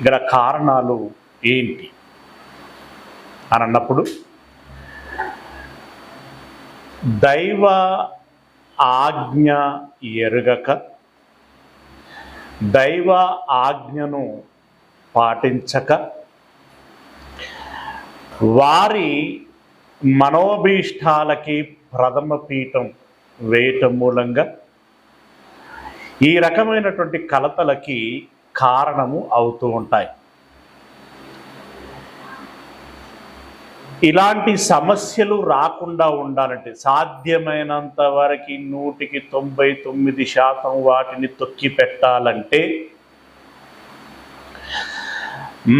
గల కారణాలు ఏంటి అని అన్నప్పుడు, దైవ ఆజ్ఞ ఎరుగక దైవ ఆజ్ఞను పాటించక వారి మనోభీష్టాలకి ప్రథమ పీఠం వేయటం మూలంగా ఈ రకమైనటువంటి కలతలకి కారణము అవుతూ ఉంటాయి. ఇలాంటి సమస్యలు రాకుండా ఉండాలంటే సాధ్యమైనంత వరకు 99% వాటిని తొక్కి పెట్టాలంటే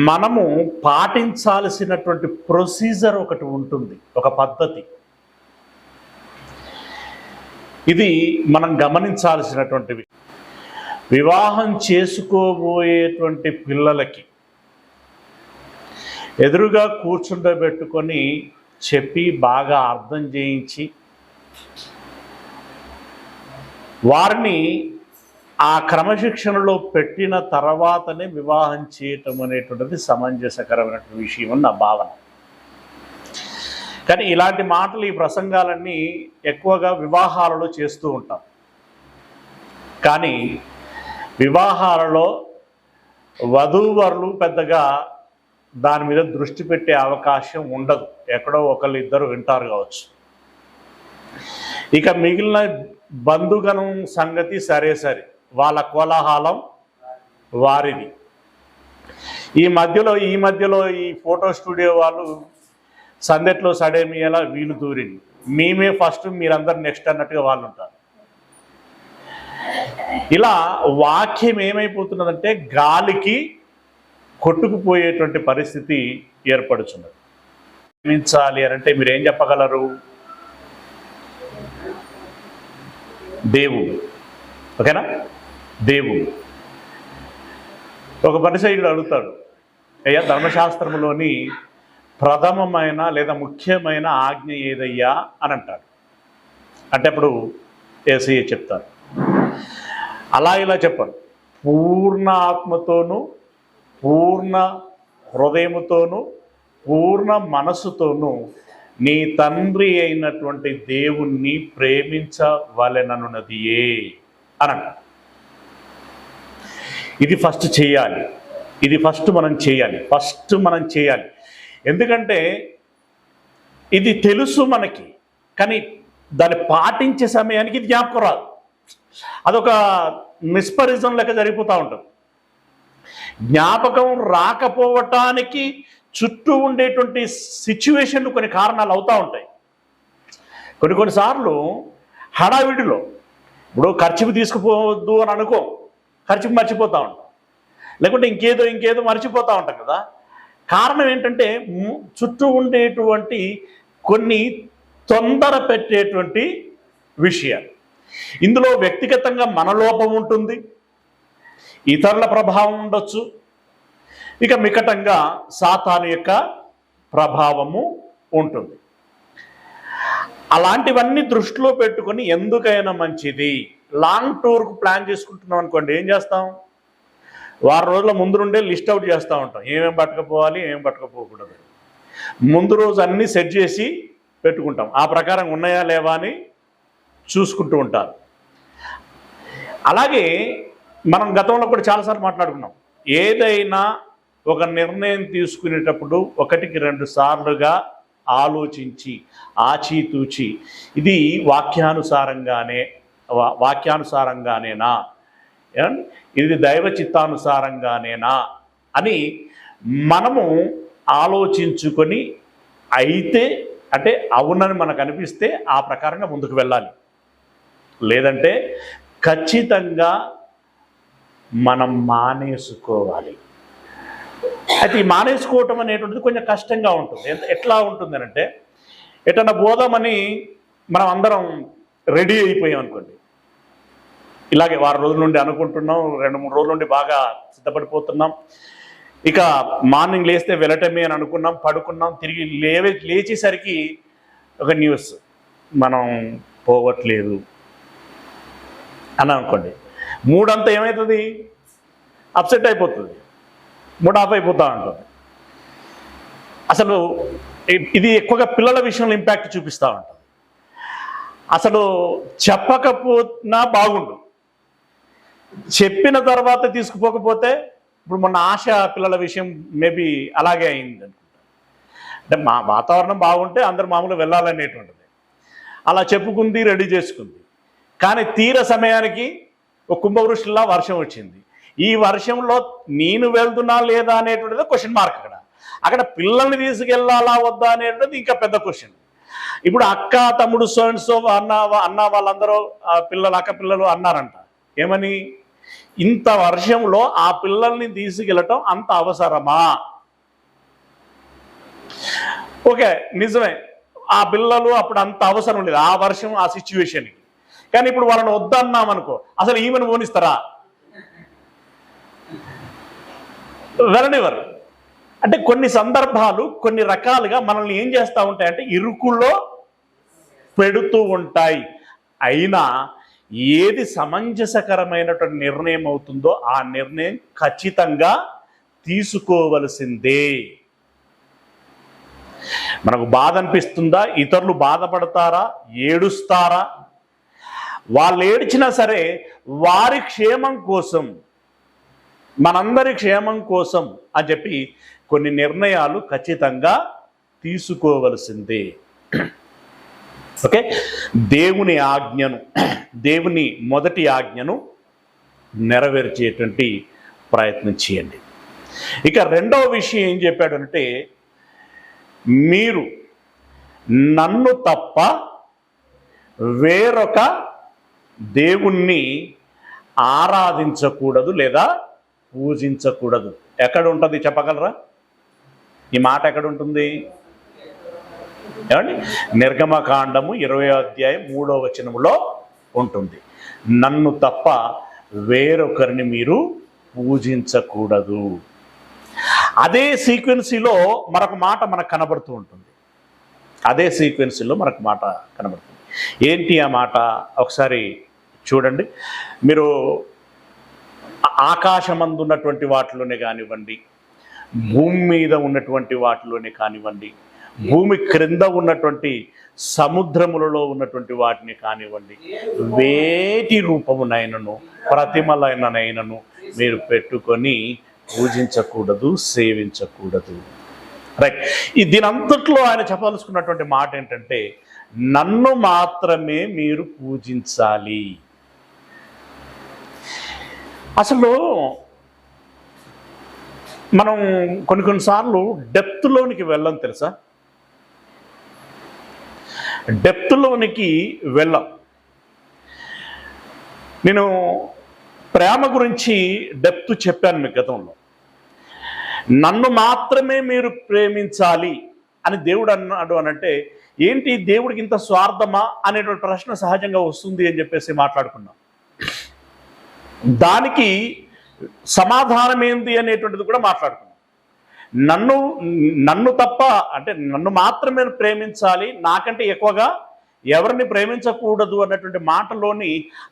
మనము పాటించాల్సినటువంటి ప్రొసీజర్ ఒకటి ఉంటుంది, ఒక పద్ధతి. ఇది మనం గమనించాల్సినటువంటివి. వివాహం చేసుకోబోయేటువంటి పిల్లలకి ఎదురుగా కూర్చుండబెట్టుకొని చెప్పి బాగా అర్థం చేయించి వారిని ఆ క్రమశిక్షణలో పెట్టిన తర్వాతనే వివాహం చేయటం అనేటువంటిది సమంజసకరమైనటువంటి విషయం అని నా భావన. కానీ ఇలాంటి మాటలు, ఈ ప్రసంగాలన్నీ ఎక్కువగా వివాహాలలో చేస్తూ ఉంటాం. కానీ వివాహాలలో వధూవరులు పెద్దగా దాని మీద దృష్టి పెట్టే అవకాశం ఉండదు. ఎక్కడో ఒకళ్ళు ఇద్దరు వింటారు కావచ్చు. ఇక మిగిలిన బంధుగణం సంగతి సరే, వాళ్ళ కోలాహలం వారిది. ఈ మధ్యలో ఈ ఫోటో స్టూడియో వాళ్ళు సందెట్లో సడేమియలా వీళ్ళు దూరింది, మేమే ఫస్ట్ మీరందరూ నెక్స్ట్ అన్నట్టుగా వాళ్ళు ఉంటారు. ఇలా వాక్యం ఏమైపోతున్నదంటే గాలికి కొట్టుకుపోయేటువంటి పరిస్థితి ఏర్పడుతున్నది. ప్రేమించాలి అని అంటే మీరేం చెప్పగలరు? దేవుడు, ఓకేనా? దేవుడు. ఒక పరిసయ్యుడు అడుగుతాడు, అయ్యా ధర్మశాస్త్రములోని ప్రథమమైన లేదా ముఖ్యమైన ఆజ్ఞ ఏదయ్యా అని అంటాడు. అంటే అప్పుడు యేసయ్య చెప్తారు, అలా ఇలా చెప్పరు, పూర్ణ ఆత్మతోనూ పూర్ణ హృదయముతోనూ పూర్ణ మనస్సుతోనూ నీ తండ్రి అయినటువంటి దేవుణ్ణి ప్రేమించవలెననున్నదియే అని అంటారు. ఇది ఫస్ట్ చేయాలి, మనం చేయాలి. ఎందుకంటే ఇది తెలుసు మనకి, కానీ దాన్ని పాటించే సమయానికి ఇది జ్ఞాపకం రాదు. అదొక మిస్పరిజం లెక్క జరిగిపోతూ ఉంటుంది. జ్ఞాపకం రాకపోవటానికి చుట్టూ ఉండేటువంటి సిచ్యువేషన్లు కొన్ని కారణాలు అవుతూ ఉంటాయి. కొన్నిసార్లు హడావిడిలో ఇప్పుడు ఖర్చుకు తీసుకుపోవద్దు అని అనుకో, ఖర్చుకు మర్చిపోతూ ఉంటాం, లేకుంటే ఇంకేదో మర్చిపోతూ ఉంటాం కదా. కారణం ఏంటంటే చుట్టూ ఉండేటువంటి కొన్ని తొందర పెట్టేటువంటి విషయాలు. ఇందులో వ్యక్తిగతంగా మన లోపం ఉంటుంది, ఇతరుల ప్రభావం ఉండొచ్చు, ఇక మికటంగా సాతాను యొక్క ప్రభావము ఉంటుంది. అలాంటివన్నీ దృష్టిలో పెట్టుకొని ఎందుకైనా మంచిది, లాంగ్ టూర్కు ప్లాన్ చేసుకుంటున్నాం అనుకోండి, ఏం చేస్తాం? వారం రోజుల ముందు నుండే లిస్ట్ అవుట్ చేస్తూ ఉంటాం, ఏమేమి పట్టుకపోవాలి, ఏమేమి పట్టుకపోకూడదు. ముందు రోజు అన్నీ సెట్ చేసి పెట్టుకుంటాం, ఆ ప్రకారం ఉన్నాయా లేవా అని చూసుకుంటూ ఉంటారు. అలాగే మనం గతంలో కూడా చాలాసార్లు మాట్లాడుకున్నాం, ఏదైనా ఒక నిర్ణయం తీసుకునేటప్పుడు 1-2 సార్లుగా ఆలోచించి ఆచితూచి ఇది వాక్యానుసారంగానేనా, ఇది దైవ చిత్తానుసారంగానేనా అని మనము ఆలోచించుకొని అయితే అంటే అవునని మనకు అనిపిస్తే ఆ ప్రకారంగా ముందుకు వెళ్ళాలి. లేదంటే ఖచ్చితంగా మనం మానేసుకోవాలి. అయితే ఈ మానేసుకోవటం అనేటువంటిది కొంచెం కష్టంగా ఉంటుంది. ఎట్లా ఉంటుంది అంటే, ఎటన్నా పోదామని మనం అందరం రెడీ అయిపోయాం అనుకోండి, ఇలాగే వారం రోజుల నుండి అనుకుంటున్నాం, 2-3 రోజుల నుండి బాగా సిద్ధపడిపోతున్నాం, ఇక మార్నింగ్ లేస్తే వెళ్ళటమే అని అనుకున్నాం, పడుకున్నాం, తిరిగి లేచేసరికి ఒక న్యూస్, మనం పోవట్లేదు అని అనుకోండి. మూడంతా ఏమవుతుంది? అప్సెట్ అయిపోతుంది. మూడ్ ఆఫ్ అయిపోతూ ఉంటుంది. అసలు ఇది ఎక్కువగా పిల్లల విషయంలో ఇంపాక్ట్ చూపిస్తూ ఉంటుంది. అసలు చెప్పకపోయినా బాగుండు, చెప్పిన తర్వాత తీసుకుపోకపోతే, ఇప్పుడు మొన్న ఆశ పిల్లల విషయం మేబీ అలాగే అయింది అనుకుంటా. అంటే మా వాతావరణం బాగుంటే అందరు మామూలుగా వెళ్ళాలనేటువంటిది, అలా చెప్పుకుంది, రెడీ చేసుకుంది. కానీ తీర సమయానికి ఒక కుంభవృష్టిలా వర్షం వచ్చింది. ఈ వర్షంలో నేను వెళ్తున్నా లేదా అనేటువంటిది క్వశ్చన్ మార్క్. అక్కడ పిల్లల్ని తీసుకెళ్లాలా వద్దా అనేటువంటిది ఇంకా పెద్ద క్వశ్చన్. ఇప్పుడు అక్క, తమ్ముడు, సో అన్న వాళ్ళందరూ పిల్లలు, అక్క పిల్లలు అన్నారంట. ఏమని? ఇంత వర్షంలో ఆ పిల్లల్ని తీసుకెళ్ళటం అంత అవసరమా? ఓకే, నిజమే, ఆ పిల్లలు అప్పుడు అంత అవసరం లేదు ఆ వర్షం, ఆ సిచ్యువేషన్కి. కానీ ఇప్పుడు వాళ్ళని వద్దన్నాం అనుకో, అసలు ఈమెను పోనిస్తారా? వెళ్ళనివ్వరు. అంటే కొన్ని సందర్భాలు కొన్ని రకాలుగా మనల్ని ఏం చేస్తూ ఉంటాయంటే ఇరుకుల్లో పెడుతూ ఉంటాయి. అయినా ఏది సమంజసకరమైనటువంటి నిర్ణయం అవుతుందో ఆ నిర్ణయం ఖచ్చితంగా తీసుకోవలసిందే. మనకు బాధ అనిపిస్తుందా? ఇతరులు బాధపడతారా? ఏడుస్తారా? వాళ్ళు ఏడ్చినా సరే వారి క్షేమం కోసం, మనందరి క్షేమం కోసం అని చెప్పి కొన్ని నిర్ణయాలు ఖచ్చితంగా తీసుకోవలసిందే. ఓకే, దేవుని ఆజ్ఞను, దేవుని మొదటి ఆజ్ఞను నెరవేర్చేటువంటి ప్రయత్నం చేయండి. ఇక రెండవ విషయం ఏం చెప్పాడు అంటే, మీరు నన్ను తప్ప వేరొక దేవుణ్ణి ఆరాధించకూడదు లేదా పూజించకూడదు. ఎక్కడ ఉంటుంది చెప్పగలరా? ఈ మాట ఎక్కడ ఉంటుంది? ఏమండి? నిర్గమకాండము 20వ అధ్యాయం 3వ వచనములో ఉంటుంది. నన్ను తప్ప వేరొకరిని మీరు పూజించకూడదు. అదే సీక్వెన్సీలో మరొక మాట మనకు కనబడుతూ ఉంటుంది. అదే సీక్వెన్సీలో మనకు మాట కనబడుతుంది. ఏంటి ఆ మాట? ఒకసారి చూడండి. మీరు ఆకాశమందు ఉన్నటువంటి వాటిలోనే కానివ్వండి, భూమి మీద ఉన్నటువంటి వాటిలోనే కానివ్వండి, భూమి క్రింద ఉన్నటువంటి సముద్రములలో ఉన్నటువంటి వాటిని కానివ్వండి, వేటి రూపమునైనను ప్రతిమలైననైనను మీరు పెట్టుకొని పూజించకూడదు, సేవించకూడదు. రైట్. దీనంతట్లో ఆయన చెప్పదలుచుకున్నటువంటి మాట ఏంటంటే, నన్ను మాత్రమే మీరు పూజించాలి. అసలు మనం కొన్నిసార్లు డెప్త్లోనికి వెళ్ళం, తెలుసా? డెప్త్లోనికి వెళ్ళం. నేను ప్రేమ గురించి డెప్త్ చెప్పాను మీ గతంలో. నన్ను మాత్రమే మీరు ప్రేమించాలి అని దేవుడు అన్నాడు అనంటే ఏంటి, దేవుడికి ఇంత స్వార్థమా అనేటువంటి ప్రశ్న సహజంగా వస్తుంది అని చెప్పేసి మాట్లాడుకున్నాం. దానికి సమాధానం ఏంది అనేటువంటిది కూడా మాట్లాడుకున్నాం. నన్ను తప్ప, అంటే నన్ను మాత్రమే ప్రేమించాలి, నాకంటే ఎక్కువగా ఎవరిని ప్రేమించకూడదు అన్నటువంటి మాటలోని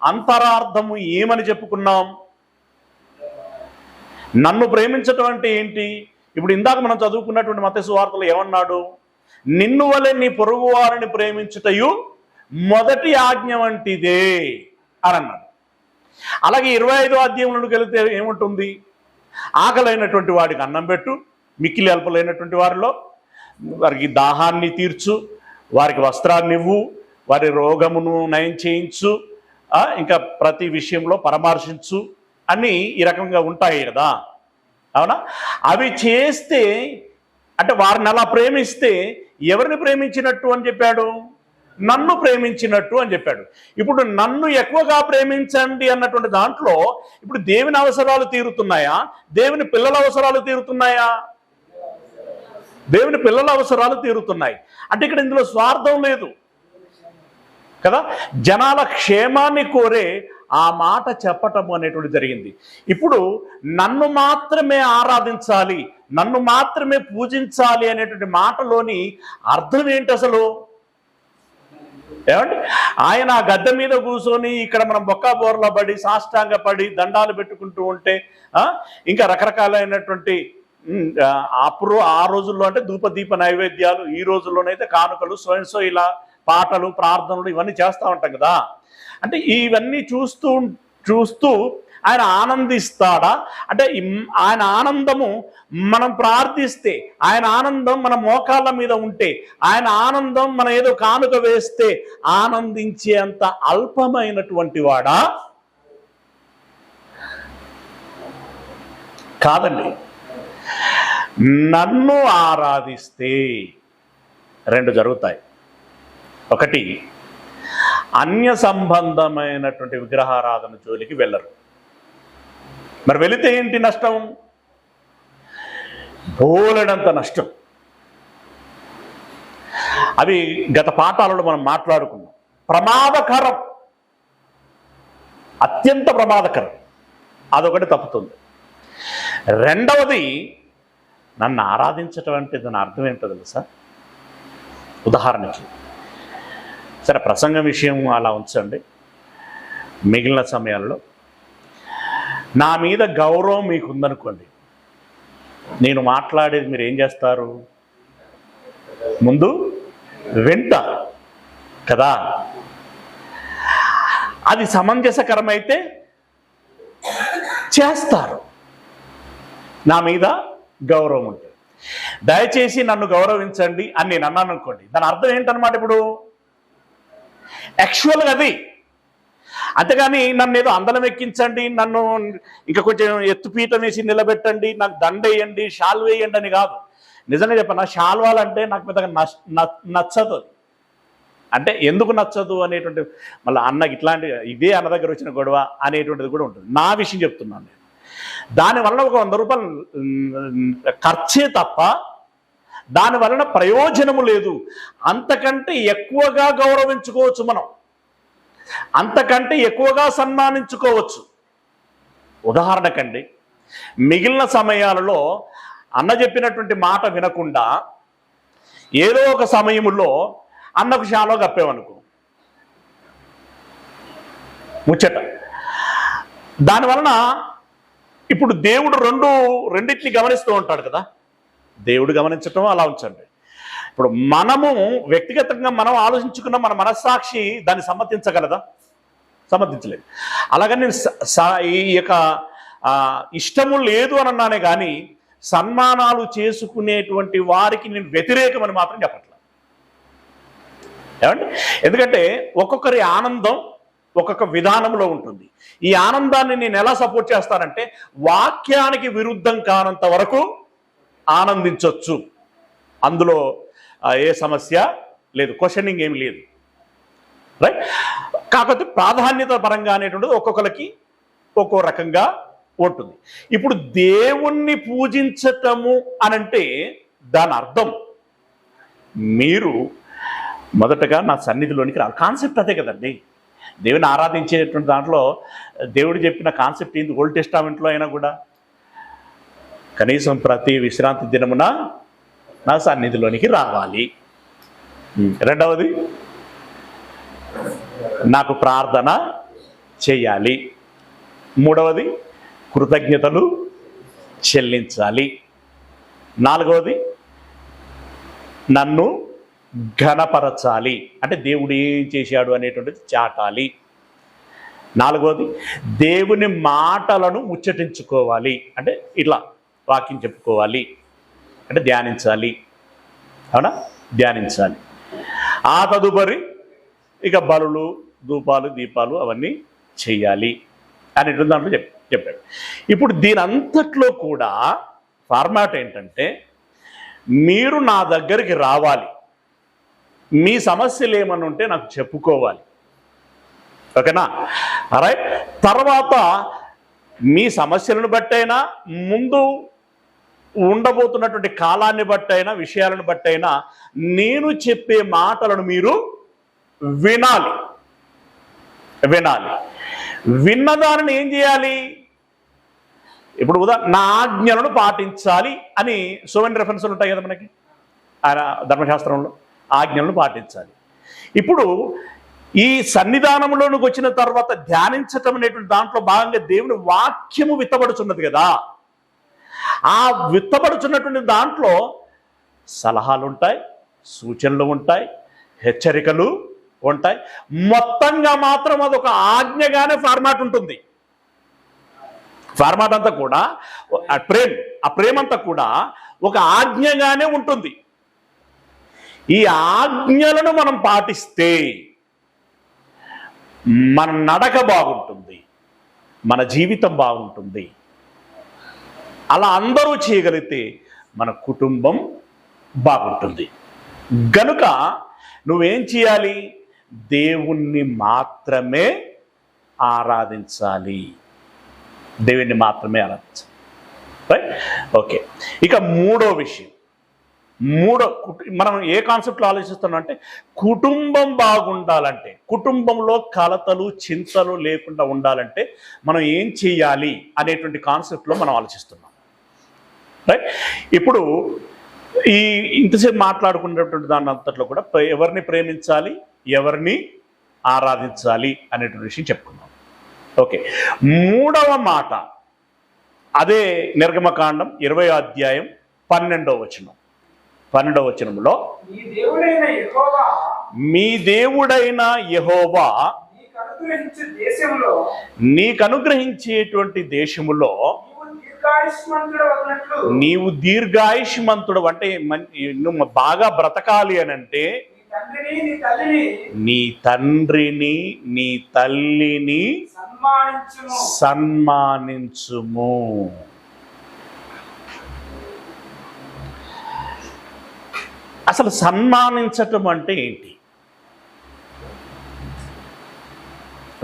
అంతరార్థము ఏమని చెప్పుకున్నాం? నన్ను ప్రేమించటం అంటే ఏంటి? ఇప్పుడు ఇందాక మనం చదువుకున్నటువంటి మత్తయి సువార్తలో ఏమన్నాడు? నిన్ను వలె నీ పొరుగు వారిని ప్రేమించుటయు మొదటి ఆజ్ఞ వంటిదే అని అన్నాడు. అలాగే 25వ అధ్యాయంలోకి వెళితే ఏముంటుంది? ఆకలైనటువంటి వాడికి అన్నం పెట్టు, మిక్కిలి అల్పలైనటువంటి వారిలో వారికి దాహాన్ని తీర్చు, వారికి వస్త్రాన్ని ఇవ్వు, వారి రోగమును నయం చేయించు, ఇంకా ప్రతి విషయంలో పరామర్శించు అని ఈ రకంగా ఉంటాయి కదా, అవునా? అవి చేస్తే, అంటే వారిని అలా ప్రేమిస్తే ఎవరిని ప్రేమించినట్టు అని చెప్పాడు? నన్ను ప్రేమించినట్టు అని చెప్పాడు. ఇప్పుడు నన్ను ఎక్కువగా ప్రేమించండి అన్నటువంటి దాంట్లో ఇప్పుడు దేవుని అవసరాలు తీరుతున్నాయా? దేవుని పిల్లల అవసరాలు తీరుతున్నాయా? దేవుని పిల్లల అవసరాలు తీరుతున్నాయి. అంటే ఇక్కడ ఇందులో స్వార్థం లేదు కదా. జనాల క్షేమాన్ని కోరే ఆ మాట చెప్పటం అనేటువంటి జరిగింది. ఇప్పుడు నన్ను మాత్రమే ఆరాధించాలి, నన్ను మాత్రమే పూజించాలి అనేటువంటి మాటలోని అర్థం ఏంటి అసలు? ఏమండి, ఆయన ఆ గద్దె మీద కూర్చొని ఇక్కడ మనం బొక్కాబోర్ల పడి సాష్టాంగ పడి దండాలు పెట్టుకుంటూ ఉంటే, ఇంకా రకరకాలైనటువంటి అప్పుడు ఆ రోజుల్లో అంటే ధూపదీప నైవేద్యాలు, ఈ రోజుల్లోనైతే కానుకలు, సో ఇలా పాటలు, ప్రార్థనలు ఇవన్నీ చేస్తూ ఉంటాం కదా. అంటే ఇవన్నీ చూస్తూ చూస్తూ ఆయన ఆనందిస్తాడా అంటే ఆయన ఆనందము మనం ప్రార్థిస్తే, ఆయన ఆనందం మన మోకాళ్ళ మీద ఉంటే, ఆయన ఆనందం మన ఏదో కానుక వేస్తే ఆనందించేంత అల్పమైనటువంటి వాడా? కాదండి. నన్ను ఆరాధిస్తే రెండు జరుగుతాయి. ఒకటి, అన్య సంబంధమైనటువంటి విగ్రహారాధన జోలికి వెళ్ళరు. మరి వెళితే ఏంటి నష్టం? బోలెడంత నష్టం. అవి గత పాఠాలలో మనం మాట్లాడుకున్నాం. ప్రమాదకరం, అత్యంత ప్రమాదకరం. అదొకటి తప్పుతుంది. రెండవది, నన్ను ఆరాధించటం అంటే దాని అర్థం ఏంటో తెలుసా? ఉదాహరణకి, సరే ప్రసంగం విషయం అలా ఉంచండి, మిగిలిన సమయాల్లో నా మీద గౌరవం మీకు ఉందనుకోండి, నేను మాట్లాడేది మీరు ఏం చేస్తారు? ముందు వింటారు కదా. అది సమంజసకరమైతే చేస్తారు. నా మీద గౌరవం ఉంటుంది, దయచేసి నన్ను గౌరవించండి అని నేను అన్నాను అనుకోండి, దాని అర్థం ఏంటన్నమాట? ఇప్పుడు యాక్చువల్గా అది. అంతేగాని నన్ను ఏదో అందలం ఎక్కించండి, నన్ను ఇంకా కొంచెం ఎత్తుపీట వేసి నిలబెట్టండి, నాకు దండ వేయండి, షాల్ వేయండి అని కాదు. నిజంగా చెప్పనా, షాల్వాలంటే నాకు పెద్దగా నచ్చదు. అంటే ఎందుకు నచ్చదు అనేటువంటి, మళ్ళీ అన్నకి ఇట్లాంటి ఇదే అన్న దగ్గర వచ్చిన గొడవ అనేటువంటిది కూడా ఉంటుంది. నా విషయం చెప్తున్నాను నేను. దానివల్ల ఒక 100 రూపాయలు ఖర్చే తప్ప దాని వలన ప్రయోజనము లేదు. అంతకంటే ఎక్కువగా గౌరవించుకోవచ్చు మనం, అంతకంటే ఎక్కువగా సన్మానించుకోవచ్చు. ఉదాహరణకండి, మిగిలిన సమయాలలో అన్న చెప్పినటువంటి మాట వినకుండా ఏదో ఒక సమయంలో అన్నకు షాలో కప్పేవనుకో, ముచ్చట. దానివలన ఇప్పుడు దేవుడు రెండింటిని గమనిస్తూ ఉంటాడు కదా. దేవుడు గమనించటం అలా ఉంచండి. ఇప్పుడు మనము వ్యక్తిగతంగా మనం ఆలోచించుకున్న మన మనస్సాక్షి దాన్ని సమ్మతించగలదా? సమ్మతించలేదు. అలాగని ఈ యొక్క ఇష్టము లేదు అని అన్నానే కానీ సన్మానాలు చేసుకునేటువంటి వారికి నేను వ్యతిరేకమని మాత్రం చెప్పట్లేదు. ఏమండి? ఎందుకంటే ఒక్కొక్కరి ఆనందం ఒక్కొక్క విధానంలో ఉంటుంది. ఈ ఆనందాన్ని నేను ఎలా సపోర్ట్ చేస్తానంటే, వాక్యానికి విరుద్ధం కానంత వరకు ఆనందించవచ్చు. అందులో ఏ సమస్య లేదు, క్వశ్చనింగ్ ఏమి లేదు, రైట్? కాకపోతే ప్రాధాన్యత పరంగా అనేటువంటిది ఒక్కొక్కరికి ఒక్కో రకంగా ఉంటుంది. ఇప్పుడు దేవుణ్ణి పూజించటము అనంటే దాని అర్థం మీరు మొదటగా నా సన్నిధిలోనికి రావాలి. కాన్సెప్ట్ అదే కదండి. దేవుని ఆరాధించేటువంటి దాంట్లో దేవుడు చెప్పిన కాన్సెప్ట్ ఏంది? ఓల్డ్ టెస్టామెంట్లో అయినా కూడా కనీసం ప్రతి విశ్రాంతి దినమున నా సన్నిధిలోనికి రావాలి. రెండవది, నాకు ప్రార్థన చేయాలి. మూడవది, కృతజ్ఞతలు చెల్లించాలి. నాలుగవది, నన్ను ఘనపరచాలి, అంటే దేవుడు ఏం చేశాడు అనేటువంటిది చాటాలి. నాలుగవది, దేవుని మాటలను ముచ్చటించుకోవాలి, అంటే ఇట్లా వాక్యం చెప్పుకోవాలి, అంటే ధ్యానించాలి. అవునా? ధ్యానించాలి. ఆ తదుపరి ఇక బలులు, ధూపాలు, దీపాలు అవన్నీ చెయ్యాలి అనేటువంటి దాంట్లో చెప్పాడు. ఇప్పుడు దీని అంతట్లో కూడా ఫార్మాట్ ఏంటంటే, మీరు నా దగ్గరికి రావాలి, మీ సమస్యలు ఏమన్నా ఉంటే నాకు చెప్పుకోవాలి. ఓకేనా? రైట్. తర్వాత మీ సమస్యలను బట్టైనా, ముందు ఉండబోతున్నటువంటి కాలాన్ని బట్టైనా, విషయాలను బట్టైనా నేను చెప్పే మాటలను మీరు వినాలి. విన్నదానిని ఏం చేయాలి? ఇప్పుడు నా ఆజ్ఞలను పాటించాలి అని సో మెనీ రెఫరెన్స్లు ఉంటాయి కదా మనకి ఆయన ధర్మశాస్త్రంలో. ఆజ్ఞలను పాటించాలి. ఇప్పుడు ఈ సన్నిధానంలోనికి వచ్చిన తర్వాత ధ్యానించటం అనేటువంటి దాంట్లో భాగంగా దేవుని వాక్యము విత్తబడుచున్నది కదా. ఆ విత్తబడుచున్నటువంటి దాంట్లో సలహాలు ఉంటాయి, సూచనలు ఉంటాయి, హెచ్చరికలు ఉంటాయి. మొత్తంగా మాత్రం అదొక ఆజ్ఞగానే ఫార్మాట్ ఉంటుంది. ఫార్మాట్ అంతా కూడా ఆ ప్రేమ అంతా కూడా ఒక ఆజ్ఞగానే ఉంటుంది. ఈ ఆజ్ఞలను మనం పాటిస్తే మన నడక బాగుంటుంది, మన జీవితం బాగుంటుంది. అలా అందరూ చేయగలిగితే మన కుటుంబం బాగుంటుంది. గనుక నువ్వేం చేయాలి? దేవుణ్ణి మాత్రమే ఆరాధించాలి. దేవుణ్ణి మాత్రమే ఆరాధించాలి. రైట్? ఓకే. ఇక మూడో విషయం, మనం ఏ కాన్సెప్ట్లో ఆలోచిస్తున్నాం అంటే, కుటుంబం బాగుండాలంటే, కుటుంబంలో కలతలు చింతలు లేకుండా ఉండాలంటే మనం ఏం చేయాలి అనేటువంటి కాన్సెప్ట్లో మనం ఆలోచిస్తున్నాం. రైట్? ఇప్పుడు ఇంతసేపు మాట్లాడుకునేటువంటి దాని అంతట్లో కూడా ఎవరిని ప్రేమించాలి, ఎవరిని ఆరాధించాలి అనేటువంటి విషయం చెప్పుకున్నాం. ఓకే. మూడవ మాట అదే నిర్గమకాండం 20వ అధ్యాయం 12వ వచనం. 12వ వచనంలో, మీ దేవుడైన యెహోవా నీకు అనుగ్రహించేటువంటి దేశములో నీవు దీర్ఘాయుష్మంతుడు అంటే నువ్వు బాగా బ్రతకాలి అని అంటే నీ తండ్రిని నీ తల్లిని సన్మానించుము. అసలు సన్మానించటం అంటే ఏంటి?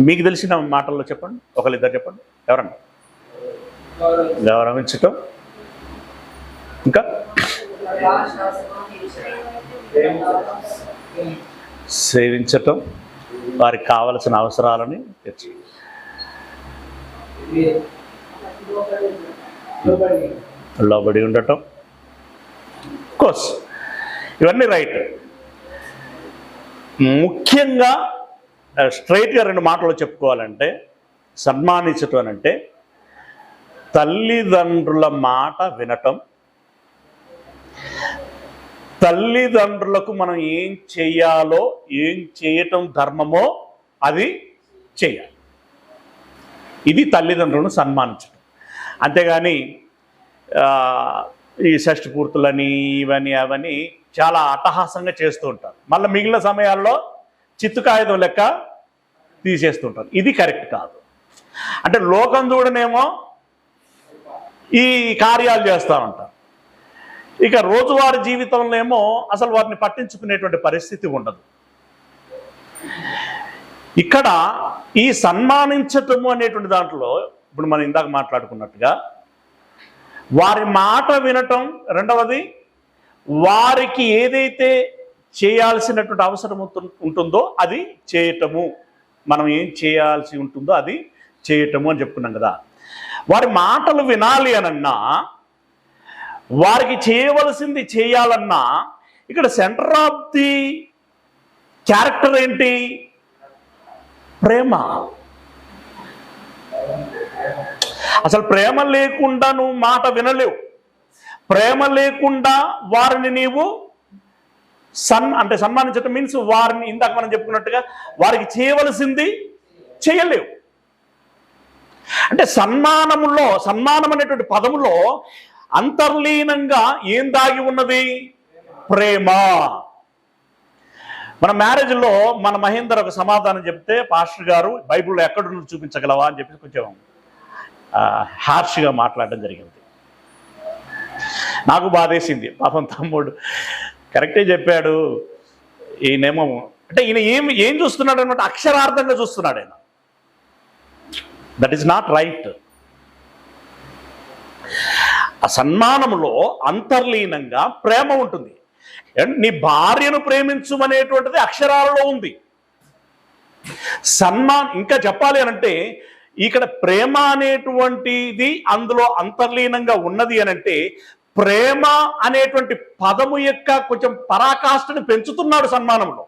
మీకు తెలిసిన మాటల్లో చెప్పండి, ఒకరిద్దరు చెప్పండి. ఎవరన్నా? గౌరవించటం, ఇంకా సేవించటం, వారికి కావలసిన అవసరాలని తెచ్చి లోబడి ఉండటం. కోర్స్ ఇవన్నీ రైట్. ముఖ్యంగా స్ట్రైట్గా రెండు మాటలు చెప్పుకోవాలంటే, సన్మానించటం అంటే తల్లిదండ్రుల మాట వినటం, తల్లిదండ్రులకు మనం ఏం చెయ్యాలో, ఏం చేయటం ధర్మమో అది చేయాలి. ఇది తల్లిదండ్రులను సన్మానించడం. అంతేగాని ఈ షష్ఠి పూర్తులని ఇవన్నీ అవన్నీ చాలా అట్టహాసంగా చేస్తూ ఉంటారు. మళ్ళీ మిగిలిన సమయాల్లో చిత్తు కాగితం లెక్క తీసేస్తుంటారు. ఇది కరెక్ట్ కాదు. అంటే లోకం చూడనేమో ఈ కార్యాలు చేస్తూ ఉంటారు, ఇక రోజువారీ జీవితంలో ఏమో అసలు వారిని పట్టించుకునేటువంటి పరిస్థితి ఉండదు. ఇక్కడ ఈ సన్మానించటము అనేటువంటి దాంట్లో ఇప్పుడు మనం ఇందాక మాట్లాడుకున్నట్టుగా వారి మాట వినటం, రెండవది వారికి ఏదైతే చేయాల్సినటువంటి అవసరం ఉంటుందో అది చేయటము, మనం ఏం చేయాల్సి ఉంటుందో అది చేయటము అని చెప్పుకున్నాం కదా. వారి మాటలు వినాలి అనన్నా, వారికి చేయవలసింది చేయాలన్నా, ఇక్కడ సెంటర్ ఆఫ్ ది క్యారెక్టర్ ఏంటి? ప్రేమ. అసలు ప్రేమ లేకుండా నువ్వు మాట వినలేవు. ప్రేమ లేకుండా వారిని నీవు అంటే సన్మానించటం మీన్స్ వారిని ఇందాక మనం చెప్పుకున్నట్టుగా వారికి చేయవలసింది చేయలేవు. అంటే సన్మానం అనేటువంటి పదములో అంతర్లీనంగా ఏం దాగి ఉన్నది? ప్రేమ. మన మ్యారేజ్లో మన మహేందర్ ఒక సమాధానం చెప్తే, పాస్టర్ గారు బైబిల్లో ఎక్కడున్న చూపించగలవా అని చెప్పి కొంచెం హార్ష్గా మాట్లాడడం జరిగింది. నాకు బాధేసింది. పాపం తమ్ముడు కరెక్టే చెప్పాడు. ఈయనేమో అంటే ఈయన ఏం చూస్తున్నాడు అనమాట, అక్షరార్థంగా చూస్తున్నాడు ఆయన. That is not right. ఆ సన్మానంలో అంతర్లీనంగా ప్రేమ ఉంటుంది. నీ భార్యను ప్రేమించుమనేటువంటిది అక్షరాలలో ఉంది. ఇంకా చెప్పాలి అనంటే ఇక్కడ ప్రేమ అనేటువంటిది అందులో అంతర్లీనంగా ఉన్నది అనంటే, ప్రేమ అనేటువంటి పదము యొక్క కొంచెం పరాకాష్ఠని పెంచుతున్నాడు సన్మానంలో.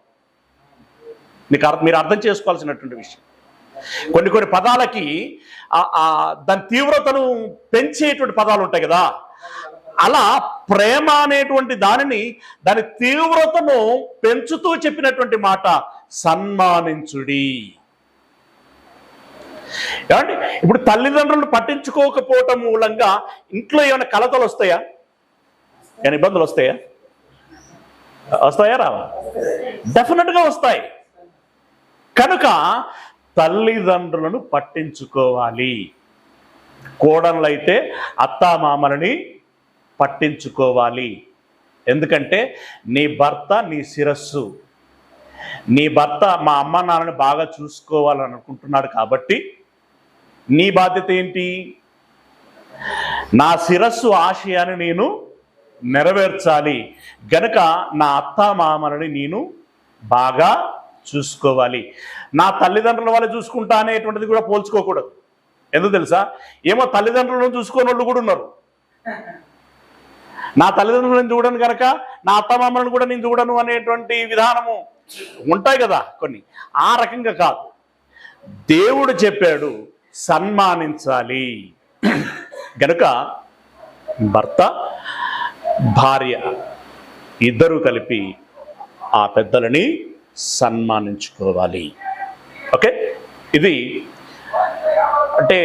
మీరు అర్థం చేసుకోవాల్సినటువంటి విషయం. కొన్ని పదాలకి దాని తీవ్రతను పెంచేటువంటి పదాలు ఉంటాయి కదా, అలా ప్రేమ అనేటువంటి దాని తీవ్రతను పెంచుతూ చెప్పినటువంటి మాట సన్మానించుడి. ఏమండి, ఇప్పుడు తల్లిదండ్రులను పట్టించుకోకపోవటం మూలంగా ఇంట్లో ఏమైనా కలతలు వస్తాయా? ఏమైనా ఇబ్బందులు వస్తాయా? రావా? డెఫినెట్గా వస్తాయి. కనుక తల్లిదండ్రులను పట్టించుకోవాలి. కోడళ్ళైతే అత్తామామలని పట్టించుకోవాలి. ఎందుకంటే నీ భర్త నీ శిరస్సు. నీ భర్త మా అమ్మ నాన్నని బాగా చూసుకోవాలని అనుకుంటున్నాడు కాబట్టి నీ బాధ్యత ఏంటి? నా శిరస్సు ఆశయాన్ని నేను నెరవేర్చాలి. గనక నా అత్తామామలని నేను బాగా చూసుకోవాలి. నా తల్లిదండ్రుల వాళ్ళే చూసుకుంటా అనేటువంటిది కూడా పోల్చుకోకూడదు. ఎందుకు తెలుసా? ఏమో తల్లిదండ్రులను చూసుకునే వాళ్ళు కూడా ఉన్నారు. నా తల్లిదండ్రులను చూడను కనుక నా అత్తమామలను కూడా నేను చూడను అనేటువంటి విధానము ఉంటాయి కదా కొన్ని. ఆ రకంగా కాదు. దేవుడు చెప్పాడు సన్మానించాలి. గనుక భర్త భార్య ఇద్దరూ కలిపి ఆ పెద్దలని సన్మానించుకోవాలి. ఓకే, ఇది అంటే